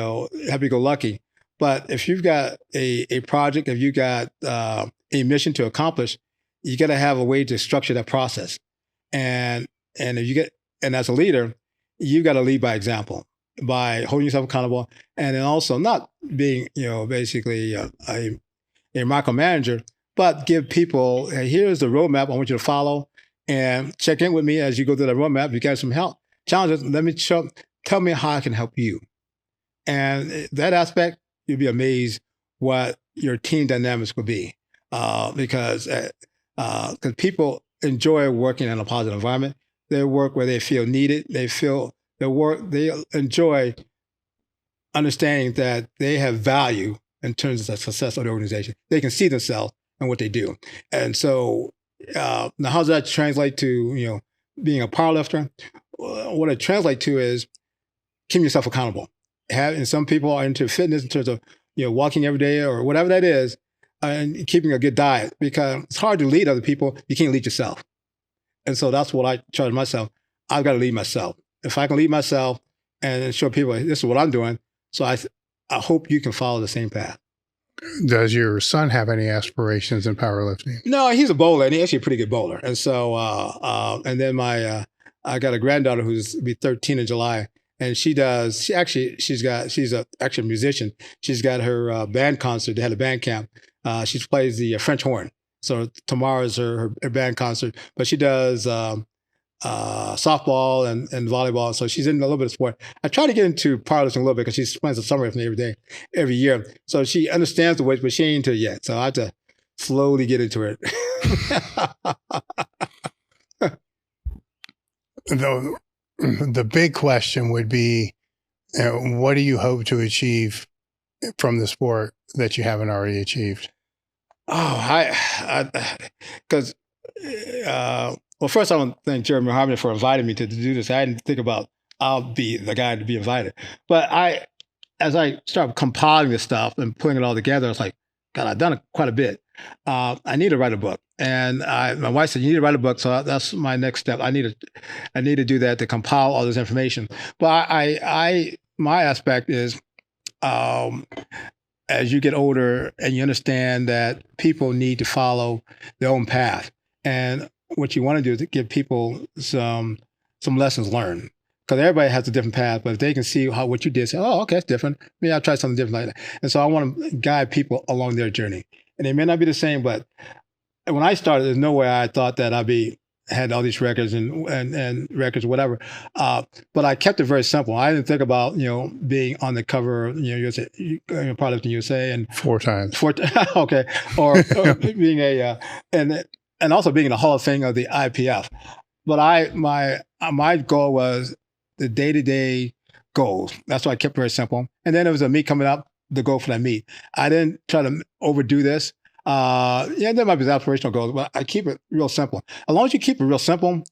happy-go-lucky. But if you've got a project, if you've got a mission to accomplish, you got to have a way to structure that process. And as a leader, you've got to lead by example, by holding yourself accountable, and then also not being, basically a micromanager, but give people, hey, here's the roadmap I want you to follow, and check in with me as you go through the roadmap. If you got some help, challenges, tell me how I can help you. And that aspect, you'll be amazed what your team dynamics will be, because people enjoy working in a positive environment. They work where they feel needed. They enjoy understanding that they have value in terms of the success of the organization. They can see themselves in what they do. And so now how does that translate to, being a powerlifter? What it translates to is keeping yourself accountable. And some people are into fitness in terms of, walking every day or whatever that is, and keeping a good diet, because it's hard to lead other people. You can't lead yourself. And so that's what I charge myself. I've got to lead myself. If I can lead myself and show people this is what I'm doing, so I hope you can follow the same path. Does your son have any aspirations in powerlifting? No, he's a bowler, and he's actually a pretty good bowler. And so, and then I got a granddaughter who's be 13 in July, and she's a musician. She's got her band concert. They had a band camp. She plays the French horn. So tomorrow is her band concert, but she does softball and volleyball. So she's in a little bit of sport. I try to get into powerlifting a little bit because she spends the summer with me every year. So she understands the weights, but she ain't into it yet. So I have to slowly get into it. The big question would be, what do you hope to achieve from the sport that you haven't already achieved? Oh, because well, first I want to thank Jeremy Harmon for inviting me to do this. I didn't think about I'll be the guy to be invited, but as I start compiling this stuff and putting it all together, it's like, God, I've done it quite a bit. I need to write a book, and my wife said, "You need to write a book." So that's my next step. I need to do that, to compile all this information. But my aspect is, as you get older and you understand that people need to follow their own path, and what you want to do is to give people some lessons learned, because everybody has a different path. But if they can see what you did, say, "Oh, okay, it's different. Maybe I'll try something different like that." And so I want to guide people along their journey, and they may not be the same. But when I started, there's no way I thought that had all these records and records, whatever. But I kept it very simple. I didn't think about, being on the cover of, USA, Powerlifting USA, and 4 times. Okay. Or being and also being in the Hall of Fame of the I.P.F. But my goal was the day-to-day goals. That's why I kept it very simple. And then it was a meet coming up, the goal for that meet. I didn't try to overdo this. There might be aspirational goals, but I keep it real simple. As long as you keep it real simple,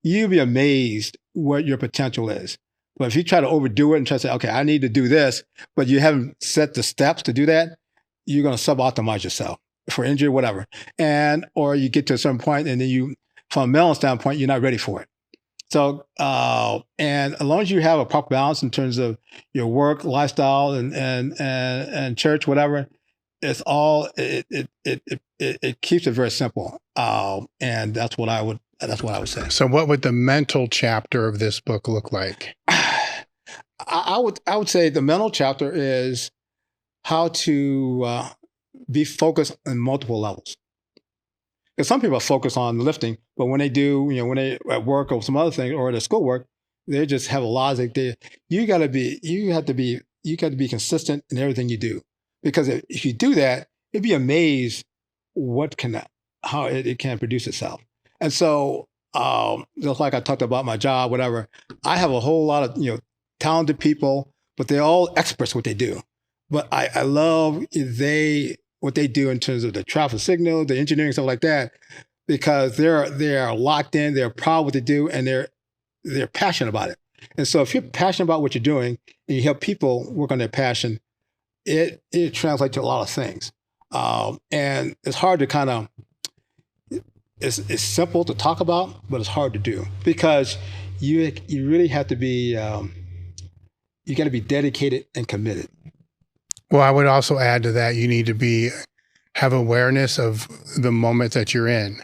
you'll be amazed what your potential is. But if you try to overdo it and try to say, okay, I need to do this, but you haven't set the steps to do that, you're going to suboptimize yourself for injury, whatever. Or you get to a certain point and then from a mental standpoint, you're not ready for it. So, and as long as you have a proper balance in terms of your work, lifestyle, and church, whatever, it's all it keeps it very simple, and that's what I would say. So, what would the mental chapter of this book look like? I would say the mental chapter is how to be focused on multiple levels. Because some people are focused on lifting, but when they do, when they at work or some other thing or their schoolwork, they just have a logic. You got to be consistent in everything you do. Because if you do that, you'd be amazed how it can produce itself. And so, just like I talked about my job, whatever, I have a whole lot of talented people, but they're all experts at what they do. But I love what they do in terms of the traffic signal, the engineering, stuff like that, because they are locked in, they're proud of what they do, and they're passionate about it. And so, if you're passionate about what you're doing and you help people work on their passion, it translates to a lot of things. And it's hard to it's simple to talk about, but it's hard to do, because you really have to be, you got to be dedicated and committed. Well, I would also add to that, you need to have awareness of the moment that you're in.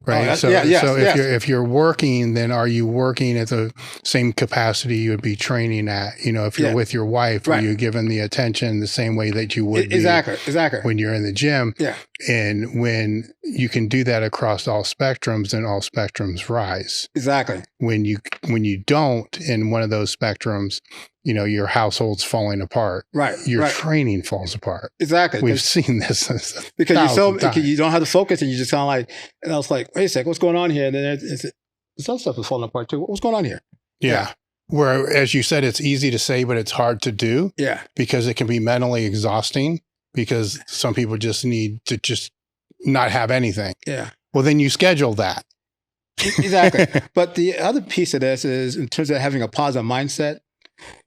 right? Oh, So if you're working, then are you working at the same capacity you would be training at? You know, if you're with your wife, are you given the attention the same way that you would be exactly when you're in the gym? Yeah. And when you can do that across all spectrums, then all spectrums rise. Exactly. When you don't in one of those spectrums, you know, your household's falling apart. Right. Your training falls apart. Exactly. We've seen this because you don't have to focus, and you just kind of like, and I was like, wait a sec, what's going on here? And then some stuff is falling apart too. What's going on here? Yeah. Where, as you said, it's easy to say, but it's hard to do. Yeah. Because it can be mentally exhausting, because some people just need to just not have anything. Yeah. Well, then you schedule that. Exactly. But the other piece of this is, in terms of having a positive mindset,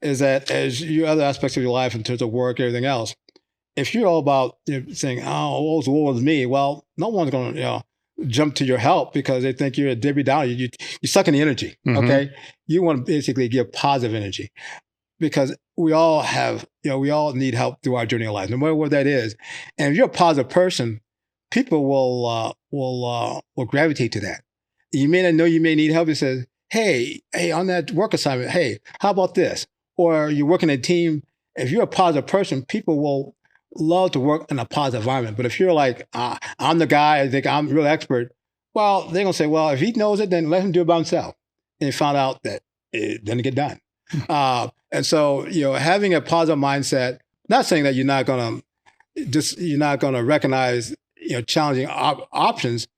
is that as your other aspects of your life, in terms of work, everything else, if you're all about saying, oh, woe is me, well, no one's going to jump to your help, because they think you're a Debbie Downer. You suck in the energy. Mm-hmm. Okay. You want to basically give positive energy, because we all have, we all need help through our journey of life, no matter what that is. And if you're a positive person, people will gravitate to that. You may not know you may need help. It says, hey, on that work assignment, hey, how about this? Or you're working in a team. If you're a positive person, people will love to work in a positive environment. But if you're like, I'm the guy, I think I'm real expert, well, they're going to say, well, if he knows it, then let him do it by himself. And you found out that it didn't get done. And so, having a positive mindset, not saying that you're not going to recognize, challenging options,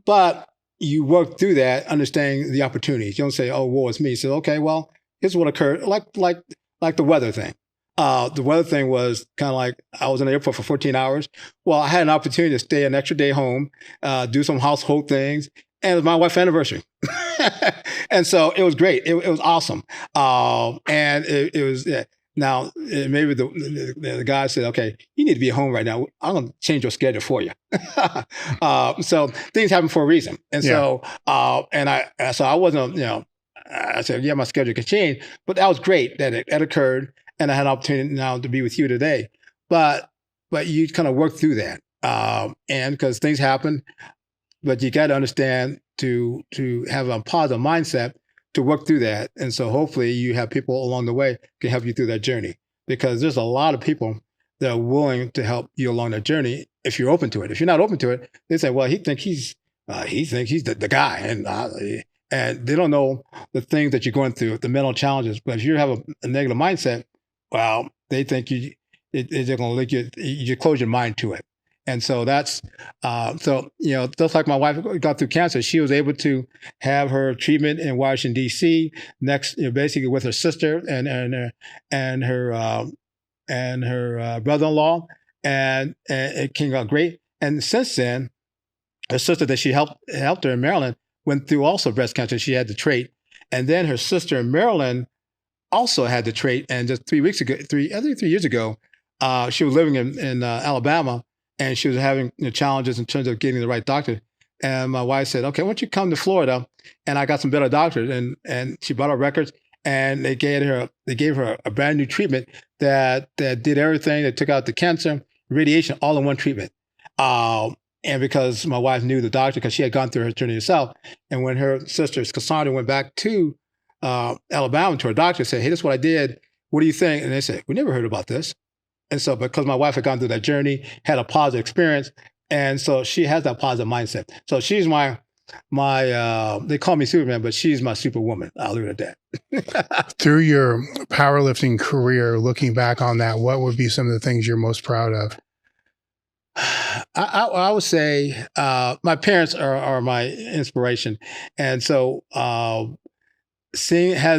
but you work through that, understanding the opportunities. You don't say, oh, woe is me. So, okay, well, here's what occurred. Like the weather thing. The weather thing was kind of like, I was in the airport for 14 hours. Well, I had an opportunity to stay an extra day home, do some household things. And it was my wife's anniversary. And so it was great. It was awesome. And it was, now maybe the guy said, okay, you need to be at home right now. I'm going to change your schedule for you. So things happen for a reason. And so, so I wasn't, I said, yeah, my schedule can change, but that was great that it occurred. And I had an opportunity now to be with you today. But you kind of work through that. And because things happen, but you got to understand to have a positive mindset to work through that. And so hopefully you have people along the way can help you through that journey, because there's a lot of people that are willing to help you along that journey if you're open to it. If you're not open to it, they say, well, he thinks he's the guy. And they don't know the things that you're going through, the mental challenges. But if you have a negative mindset, well, they think they're going to let you close your mind to it. And so that's, just like my wife got through cancer, she was able to have her treatment in Washington, D.C., next, basically with her sister and her brother-in-law. And it came out great. And since then, her sister that she helped her in Maryland went through also breast cancer. She had the trait. And then her sister in Maryland also had the trait. And just 3 years ago, she was living in Alabama, and she was having challenges in terms of getting the right doctor. And my wife said, okay, why don't you come to Florida? And I got some better doctors. And she brought her records, and they gave her a brand new treatment that did everything. They took out the cancer, radiation, all in one treatment. And because my wife knew the doctor, because she had gone through her journey herself. And when her sister, Cassandra, went back to Alabama to her doctor, said, hey, this is what I did. What do you think? And they said, we never heard about this. And so because my wife had gone through that journey, had a positive experience, and so she has that positive mindset. So she's my they call me Superman, but she's my superwoman. I'll leave it at that. Through your powerlifting career, looking back on that, what would be some of the things you're most proud of? I would say my parents are my inspiration. And so have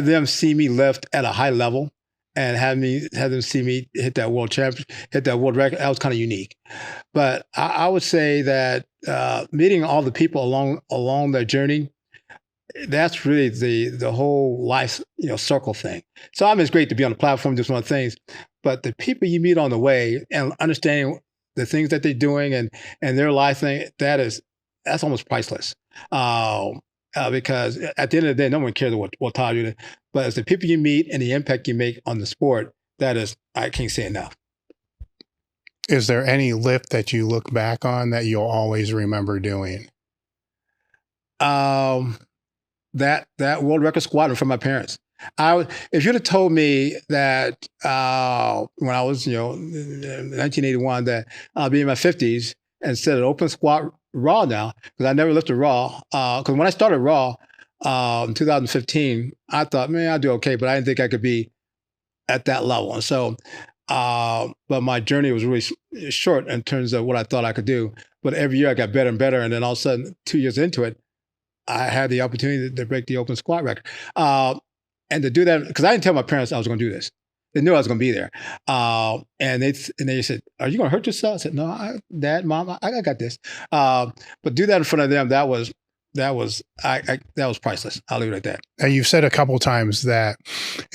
them see me lift at a high level, and have them see me hit that world record, that was kind of unique. But I would say that meeting all the people along their journey, that's really the whole life circle thing. So I mean, it's great to be on the platform, just one of the things, but the people you meet on the way and understanding the things that they're doing and their life thing, that's almost priceless. Because at the end of the day, no one cares what time you're in. But it's the people you meet and the impact you make on the sport, I can't say enough. Is there any lift that you look back on that you'll always remember doing? That world record squatting from my parents. If you'd have told me that when I was, 1981, that I'll be in my 50s instead of open squat raw now, because I never lifted raw. Because when I started raw in 2015, I thought, man, I'll do okay, but I didn't think I could be at that level. And so, but my journey was really short in terms of what I thought I could do. But every year I got better and better, and then all of a sudden, 2 years into it, I had the opportunity to break the open squat record. And to do that, because I didn't tell my parents I was going to do this. They knew I was going to be there. And they said, "Are you going to hurt yourself?" I said, "No, Dad, Mom, I got this." But do that in front of them, that was priceless. I'll leave it at that. And you've said a couple of times that,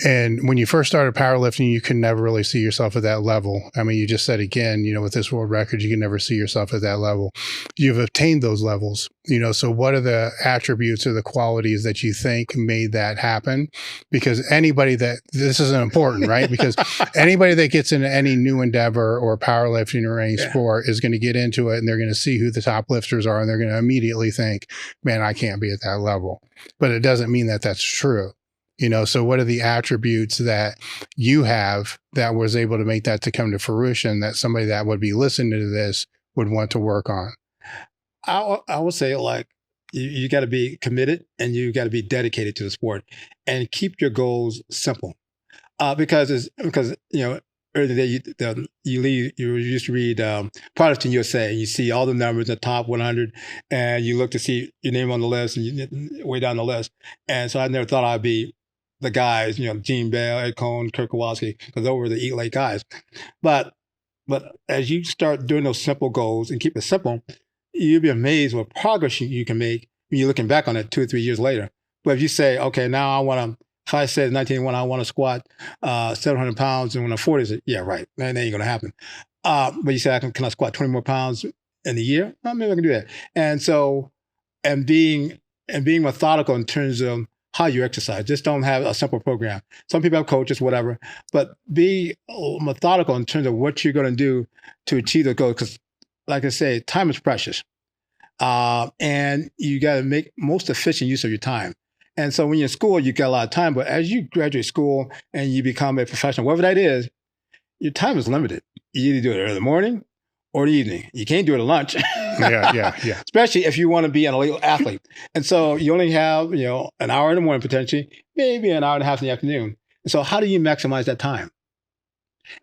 and when you first started powerlifting, you could never really see yourself at that level. I mean, you just said again, with this world record, you can never see yourself at that level. You've obtained those levels, so what are the attributes or the qualities that you think made that happen? Because this isn't important, right? Because anybody that gets into any new endeavor or powerlifting or any sport is going to get into it, and they're going to see who the top lifters are, and they're going to immediately think, man, I can't be at that level. But it doesn't mean that that's true. So what are the attributes that you have that was able to make that to come to fruition that somebody that would be listening to this would want to work on? I would say, like, you got to be committed and you got to be dedicated to the sport and keep your goals simple. Because earlier today, you used to read Powerlifting USA, and you see all the numbers in the top 100, and you look to see your name on the list, and you way down the list. And so I never thought I'd be the guys, Gene Bell, Ed Cohn, Kirk Kowalski, because those were the elite guys. But as you start doing those simple goals and keep it simple, you'll be amazed what progress you can make when you're looking back on it 2 or 3 years later. But if you say, okay, now if I said 1981, I want to squat 700 pounds, and when I'm 40, I said, yeah, right, that ain't going to happen. But you say, can I squat 20 more pounds in a year? Well, maybe I can do that. And so, and being methodical in terms of how you exercise. Just don't have a simple program. Some people have coaches, whatever, but be methodical in terms of what you're going to do to achieve the goal. Because, like I say, time is precious, and you got to make most efficient use of your time. And so when you're in school, you got a lot of time, but as you graduate school and you become a professional, whatever that is, your time is limited. You either do it early in the morning or the evening. You can't do it at lunch. Yeah. Especially if you want to be an elite athlete. And so you only have, an hour in the morning potentially, maybe an hour and a half in the afternoon. And so how do you maximize that time?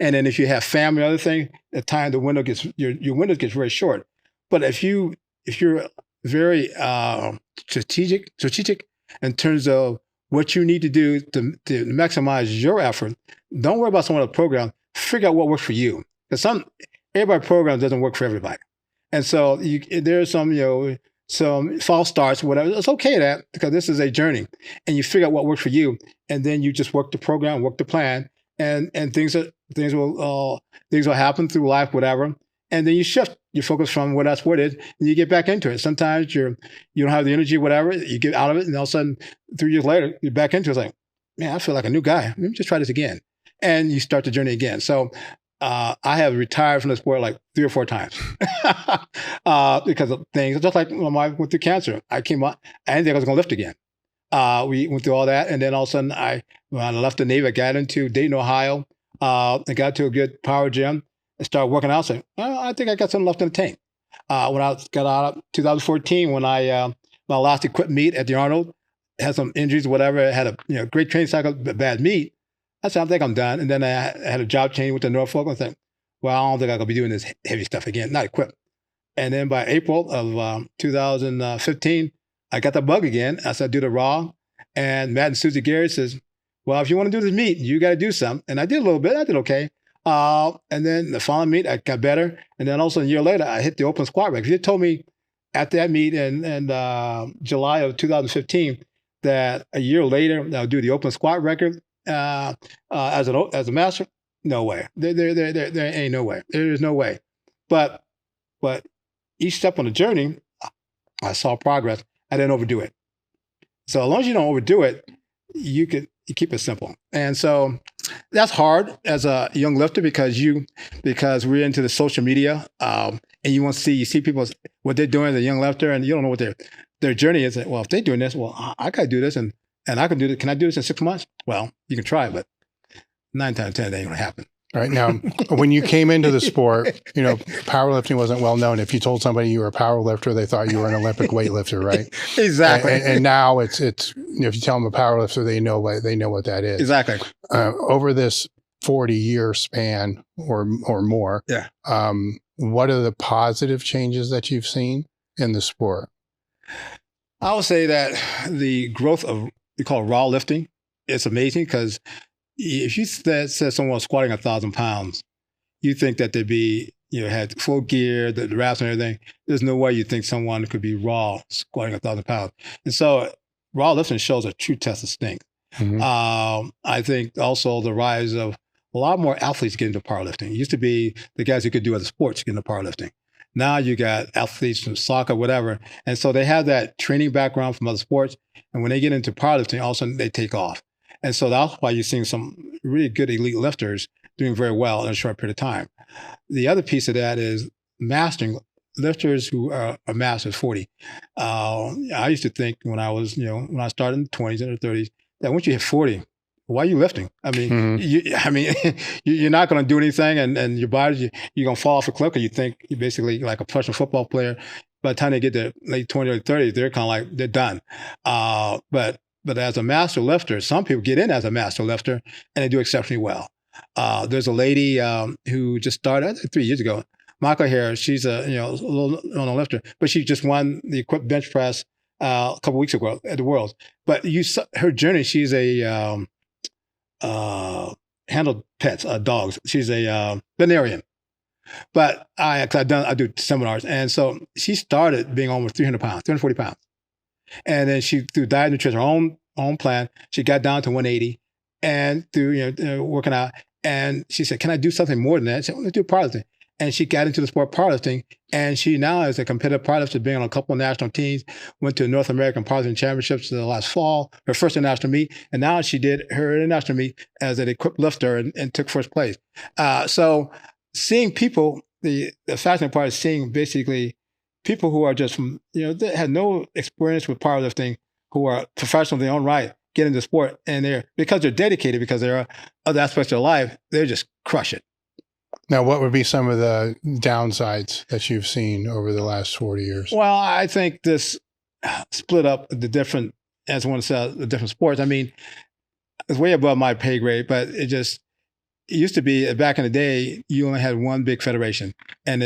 And then if you have family or other thing, your window gets very short. But if you're very strategic in terms of what you need to do to maximize your effort, don't worry about someone else's program. Figure out what works for you. Because everybody's program doesn't work for everybody. And so there's some false starts, whatever. It's okay that, because this is a journey, and you figure out what works for you, and then you just work the program, work the plan, and things will happen through life, whatever. And then you shift your focus from what it is, and you get back into it. Sometimes you don't have the energy, whatever. You get out of it, and all of a sudden, 3 years later, you're back into it. It's like, man, I feel like a new guy. Let me just try this again, and you start the journey again. So I have retired from the sport like 3 or 4 times because of things. Just like when I went through cancer, I didn't think I was going to lift again. We went through all that, and then all of a sudden, when I left the Navy, I got into Dayton, Ohio, and got to a good power gym. I started working out. So I think I got something left in the tank. When I got out of 2014, when my last equipped meet at the Arnold, had some injuries, whatever, had a great training cycle, but bad meet. I said, I think I'm done. And then I had a job change with the Norfolk. I said, well, I don't think I'm going to be doing this heavy stuff again, not equipped. And then by April of 2015, I got the bug again. I said, do the raw. And Matt and Susie Gary says, well, if you want to do this meet, you got to do something. And I did a little bit. I did okay. And then the following meet, I got better. And then also a year later, I hit the open squat record. If you told me at that meet in July of 2015 that a year later I'll do the open squat record as a master, no way. There ain't no way. There is no way. But each step on the journey, I saw progress. I didn't overdo it. So as long as you don't overdo it, you keep it simple. And so that's hard as a young lifter because we're into the social media, and you see people what they're doing as a young lifter, and you don't know what their journey is that, well, if they're doing this, well, I got to do this, and I can do this. Can I do this in 6 months? Well, you can try, but 9 times out of 10, it ain't going to happen. Right now, when you came into the sport, powerlifting wasn't well known. If you told somebody you were a power lifter, they thought you were an Olympic weightlifter, right? Exactly. And now it's if you tell them a power lifter, they know what that is. Exactly. Over this 40-year span or more, yeah. What are the positive changes that you've seen in the sport? I would say that the growth of we call raw lifting, it's amazing because if you said someone was squatting 1,000 pounds, you think that they'd be, had full gear, the wraps and everything. There's no way you think someone could be raw squatting 1,000 pounds. And so raw lifting shows a true test of strength. Mm-hmm. I think also the rise of a lot more athletes getting into powerlifting. It used to be the guys who could do other sports get into powerlifting. Now you got athletes from soccer, whatever. And so they have that training background from other sports. And when they get into powerlifting, all of a sudden they take off. And so that's why you're seeing some really good elite lifters doing very well in a short period of time. The other piece of that is mastering lifters who are masters 40. I used to think when I was, when I started in the 20s and the 30s, that once you hit 40, why are you lifting? I mean, you're not going to do anything, and your body, you're going to fall off a cliff because you think you're basically like a professional football player. By the time they get to late 20s or 30s, they're kind of like, they're done. But as a master lifter, some people get in as a master lifter and they do exceptionally well. There's a lady who just started 3 years ago, Michael Harris. She's a little known lifter, but she just won the equipped bench press a couple weeks ago at the Worlds. But her journey. She's a handled pets, dogs. She's a veterinarian. But I do seminars, and so she started being almost 300 pounds, 340 pounds. And then she, through diet and nutrition, her own plan, she got down to 180, and through working out. And she said, "Can I do something more than that?" I said, "Well, let's do powerlifting." And she got into the sport powerlifting, and she now is a competitive powerlifter, being on a couple of national teams. Went to North American Powerlifting Championships the last fall, her first international meet, and now she did her international meet as an equipped lifter and took first place. So seeing people, the fascinating part is seeing basically people who are just from, they had no experience with powerlifting, who are professionals in their own right, get into sport, and because they're dedicated, because there are other aspects of their life, they just crush it. Now, what would be some of the downsides that you've seen over the last 40 years? Well, I think this split up the different, as I want to say, the different sports. I mean, it's way above my pay grade, but it used to be back in the day, you only had one big federation, and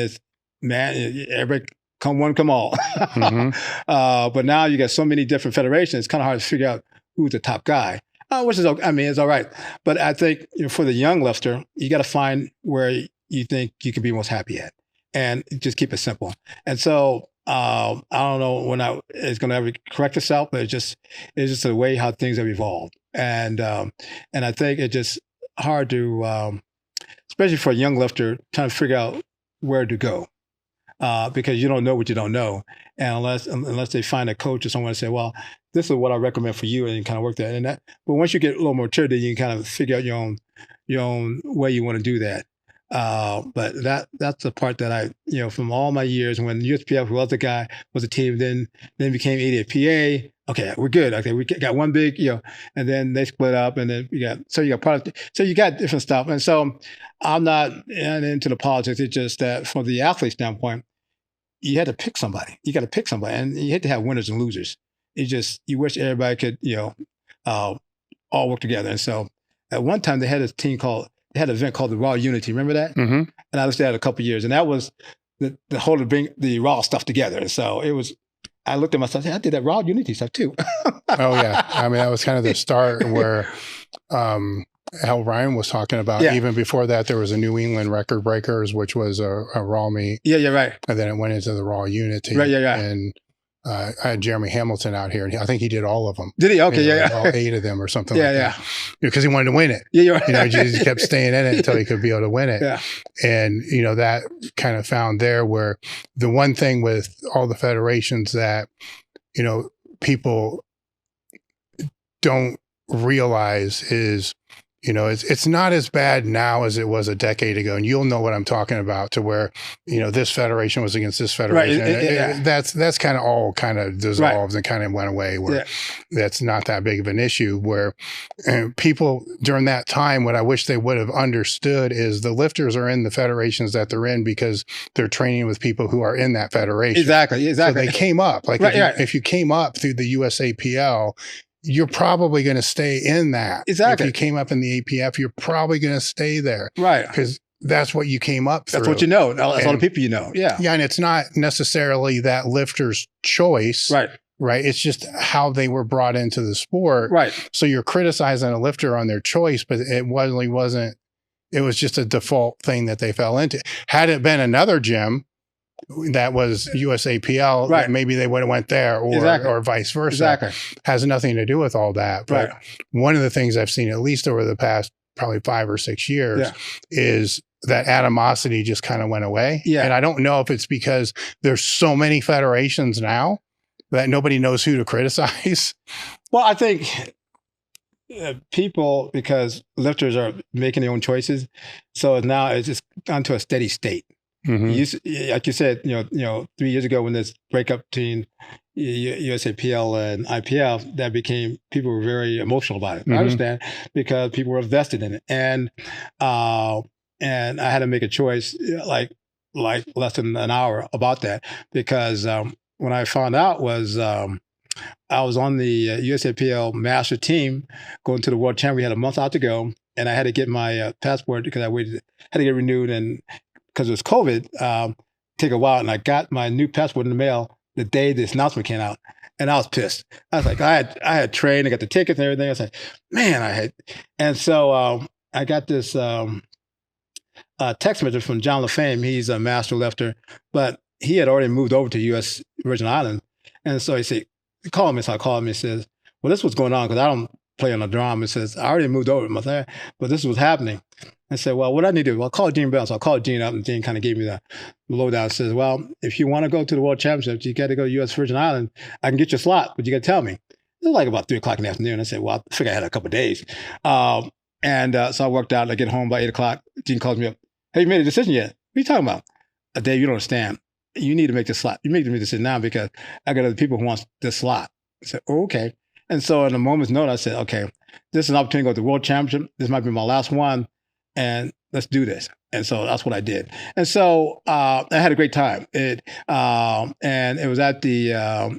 everybody come one, come all. Mm-hmm. But now you got so many different federations, it's kind of hard to figure out who's the top guy, which is, it's all right. But I think for the young lifter, you got to find where you think you can be most happy at, and just keep it simple. And so I don't know when it's going to ever correct itself, but it's just the way how things have evolved. And I think it's just hard to, especially for a young lifter, trying to figure out where to go. Because you don't know what you don't know. And unless they find a coach or someone to say, well, this is what I recommend for you, and you kind of work that. But once you get a little more maturity, you can kind of figure out your own way you want to do that. But that's the part that I, from all my years when I.P.F was the guy, was a team, then became 80 at PA. Okay, we're good. Okay, we got one big, and then they split up, and then you got product. So you got different stuff. And so I'm not into the politics. It's just that from the athlete standpoint, you had to pick somebody. You got to pick somebody, and you had to have winners and losers. You wish everybody could, all work together. And so at one time they had an event called the Raw Unity. Remember that? Mm-hmm. And I was there a couple of years, and that was the whole to bring the Raw stuff together. And so it was. I looked at myself and said, I did that Raw Unity stuff too. Oh, yeah. I mean, that was kind of the start where Al Ryan was talking about. Yeah. Even before that, there was a New England Record Breakers, which was a Raw meet. Yeah, you're right. And then it went into the Raw Unity. Right, yeah. And I had Jeremy Hamilton out here, and I think he did all of them. Did he? Okay, yeah. All 8 of them or something like that. Because he wanted to win it. Yeah, you're right. He just kept staying in it until he could be able to win it. Yeah. And, that kind of found there where the one thing with all the federations that, people don't realize is, You know, it's not as bad now as it was a decade ago, and you'll know what I'm talking about. To where, you know, this federation was against this federation. Right. That's kind of all kind of dissolved and kind of went away. Where that's not that big of an issue. Where people during that time, what I wish they would have understood is the lifters are in the federations that they're in because they're training with people who are in that federation. Exactly. So they came up. Like if you came up through the USAPL, you're probably going to stay in that. Exactly. If you came up in the APF, you're probably going to stay there. Right. Because that's what you came up through. That's what you know. That's all the people you know. Yeah. Yeah. And it's not necessarily that lifter's choice. Right. Right. It's just how they were brought into the sport. Right. So you're criticizing a lifter on their choice, but it wasn't, it was just a default thing that they fell into. Had it been another gym that was USAPL, right, maybe they would have went there, or vice versa. Exactly. Has nothing to do with all that. But one of the things I've seen, at least over the past probably 5 or 6 years, is that animosity just kind of went away. Yeah. And I don't know if it's because there's so many federations now that nobody knows who to criticize. Well, I think people, because lifters are making their own choices, so now it's just gone to a steady state. Mm-hmm. Like you said, you know, 3 years ago when this breakup between USAPL and I.P.F, that became, people were very emotional about it. Mm-hmm. I understand, because people were invested in it, and I had to make a choice like less than an hour about that, because when I found out was I was on the USAPL master team going to the World Champion. We had a month out to go, and I had to get my passport because I had to get renewed, and because it was COVID, take a while, and I got my new passport in the mail the day this announcement came out, and I was pissed. I was like, I had trained, I got the tickets and everything. I was like, man, and so I got this text message from John LaFame. He's a master lifter, but he had already moved over to U.S. Virgin Islands, and so he said, call me. So I called him and says, well, this is what's going on, because I don't play on the drum. It says, I already moved over, but this is what's happening. I said, well, what I need to do? Well, I'll call Gene Bell. So I called Gene up, and Gene kind of gave me the lowdown. Says, well, if you want to go to the World Championships, you got to go to U.S. Virgin Islands. I can get your slot, but you got to tell me. It was like about 3 o'clock in the afternoon. I said, well, I figured I had a couple of days. So I worked out. I get home by 8 o'clock. Gene calls me up. Have you made a decision yet? What are you talking about? Dave, you don't understand. You need to make this slot. You make the decision now, because I got other people who want this slot. I said, oh, okay. And so in a moment's notice, I said, okay, this is an opportunity to go to the World Championship. This might be my last one, and let's do this. And so that's what I did. And so I had a great time. And it was at the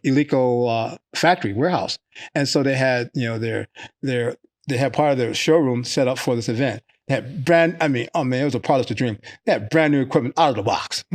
Eleco factory warehouse. And so they had, you know, they had part of their showroom set up for this event. They had it was a part of the dream. They had brand new equipment out of the box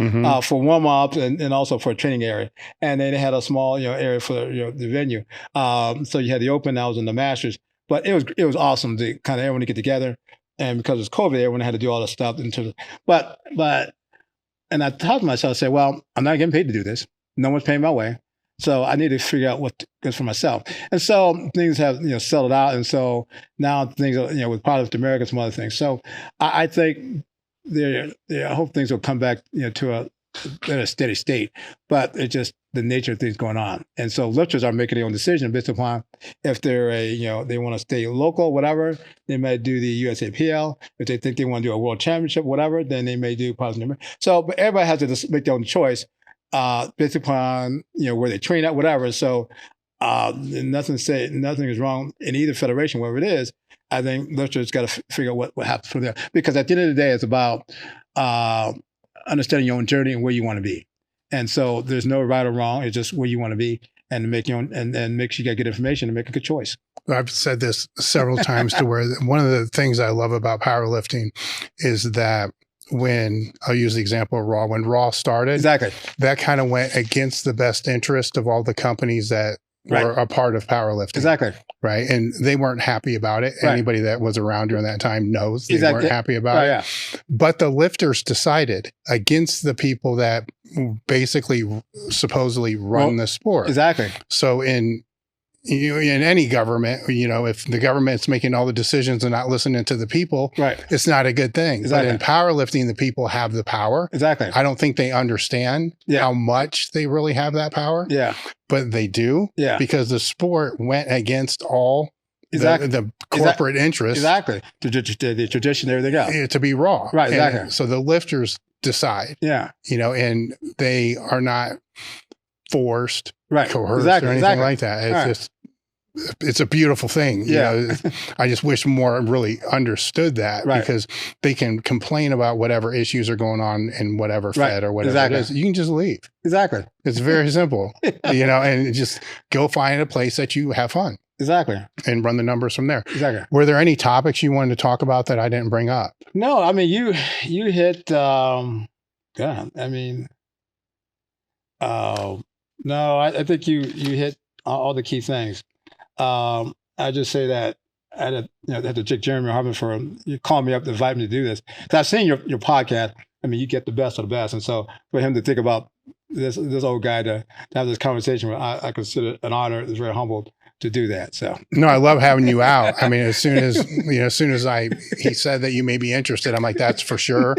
for warm-ups and also for a training area. And then they had a small, area for the venue. So you had the open, I was in the Masters. But it was awesome to kind of everyone to get together. And because it's COVID, everyone had to do all this stuff. And I thought to myself, I said, well, I'm not getting paid to do this. No one's paying my way. So I need to figure out what goes for myself. And so things have, settled out. And so now things are, with Powerlift America, some other things. So I think I hope things will come back, to a steady state, but it's just the nature of things going on. And so lifters are making their own decision based upon if they're they want to stay local, whatever, they might do the USAPL. If they think they want to do a world championship, whatever, then they may do Powerlift America. So, but everybody has to just make their own choice. Based upon where they train at, whatever. So nothing is wrong in either federation, wherever it is. I think lifters got to figure out what happens from there, because at the end of the day, it's about understanding your own journey and where you want to be. And so there's no right or wrong. It's just where you want to be, and make your own, and make sure you got good information and make a good choice. I've said this several times to where one of the things I love about powerlifting is that I'll use the example of Raw, when Raw started, exactly, that kind of went against the best interest of all the companies that were a part of powerlifting. Exactly. Right. And they weren't happy about it. Right. Anybody that was around during that time knows they weren't happy about it. Yeah. But the lifters decided against the people that basically supposedly run the sport. Exactly. So in any government, if the government's making all the decisions and not listening to the people, it's not a good thing. Exactly. But in powerlifting, the people have the power. Exactly. I don't think they understand how much they really have that power. Yeah. But they do. Yeah. Because the sport went against all the corporate interest. Exactly. The tradition, everything else. To be raw. Right, exactly. And so the lifters decide. Yeah. And they are not forced, right. coerced, or anything like that. It's it's a beautiful thing. I just wish more really understood that because they can complain about whatever issues are going on in whatever fed or whatever it is. You can just leave. Exactly. It's very simple, and just go find a place that you have fun. Exactly. And run the numbers from there. Exactly. Were there any topics you wanted to talk about that I didn't bring up? No, I mean, you hit, no, I think you hit all the key things. I just say that I had to take Jeremy Hartman for you called me up to invite me to do this because I've seen your podcast. I mean, you get the best of the best, and so for him to think about this old guy to have this conversation with, I consider an honor. It's very humbled to do that. So no, I love having you out. I mean, as soon as he said that you may be interested, I'm like, that's for sure.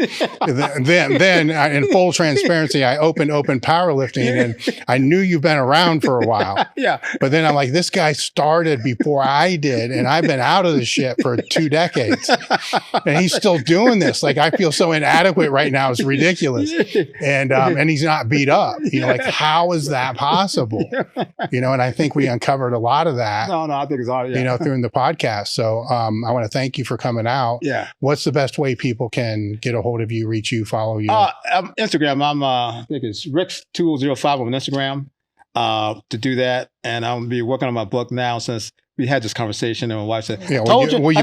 Then in full transparency, I opened Open Powerlifting, and I knew you've been around for a while. Yeah. But then I'm like, this guy started before I did, and I've been out of the shit for 2 decades, and he's still doing this. Like, I feel so inadequate right now. It's ridiculous. And he's not beat up. Like, how is that possible? And I think we uncovered a lot of that. No, I think it's all, through the podcast. So I want to thank you for coming out. Yeah. What's the best way people can get a hold of you, reach you, follow you? Instagram. I think it's Ricks2005 on Instagram to do that. And I'll be working on my book now since we had this conversation and my wife said, you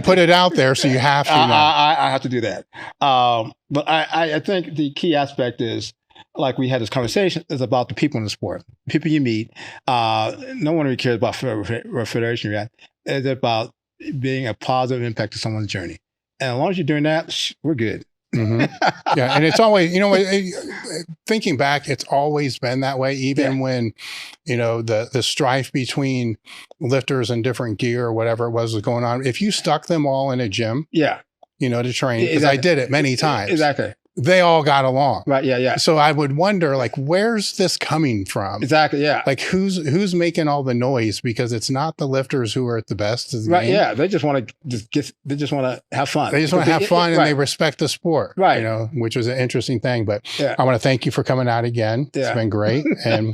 put it out there, so you have to. I have to do that. But I think the key aspect is, like we had this conversation, is about the people in the sport, people you meet. No one really cares about what federation you're at. It's about being a positive impact to someone's journey. And as long as you're doing that, we're good. Mm-hmm. Yeah. And it's always, thinking back, it's always been that way, even when, the strife between lifters and different gear or whatever it was going on. If you stuck them all in a gym, to train, because I did it many times. Exactly. They all got along. Right. Yeah. So I would wonder, like, where's this coming from? Exactly. Yeah. Like, who's making all the noise? Because it's not the lifters who are at the best of the game. Yeah. They just want to they just want to have fun. They just want to have fun, and they respect the sport. Right. Which was an interesting thing. But I want to thank you for coming out again. Yeah. It's been great. And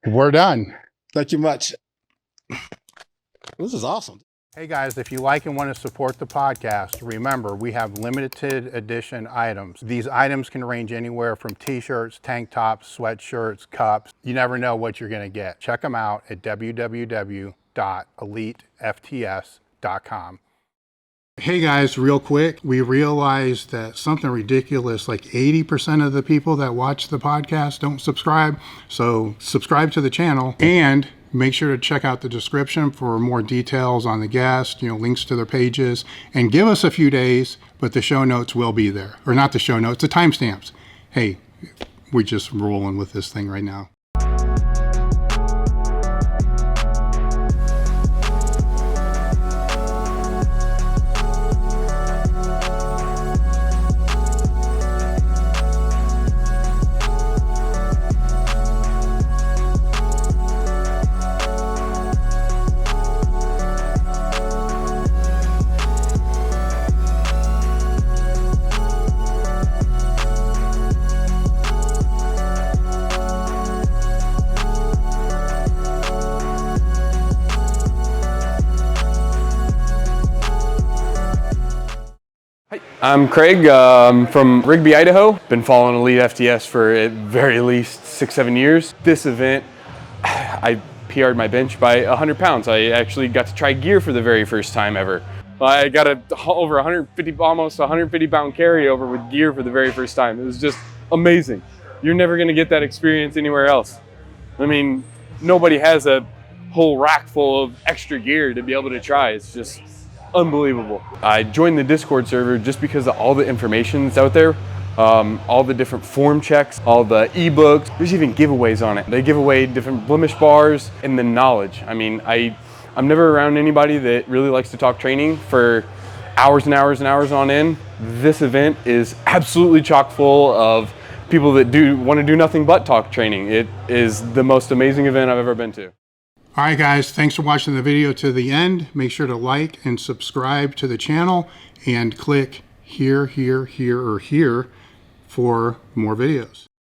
we're done. Thank you much. This is awesome. Hey guys, if you like and want to support the podcast, remember we have limited edition items. These items can range anywhere from t-shirts, tank tops, sweatshirts, cups. You never know what you're going to get. Check them out at www.elitefts.com. Hey guys, real quick, we realized that something ridiculous, like 80% of the people that watch the podcast don't subscribe. So subscribe to the channel and make sure to check out the description for more details on the guest, links to their pages, and give us a few days, but the show notes will be there. Or not the show notes, the timestamps. Hey, we're just rolling with this thing right now. I'm Craig from Rigby, Idaho. Been following Elite FTS for at very least 6-7 years. This event, I PR'd my bench by 100 pounds. I actually got to try gear for the very first time ever. I got almost 150 pound carryover with gear for the very first time. It was just amazing. You're never gonna get that experience anywhere else. I mean, nobody has a whole rack full of extra gear to be able to try. It's just unbelievable. I joined the Discord server just because of all the information that's out there, all the different form checks, all the ebooks. There's even giveaways on it. They give away different blemish bars and the knowledge. I mean, I'm never around anybody that really likes to talk training for hours and hours and hours on end. This event is absolutely chock full of people that want to do nothing but talk training. It is the most amazing event I've ever been to. All right, guys, thanks for watching the video to the end. Make sure to like and subscribe to the channel and click here, here, here, or here for more videos.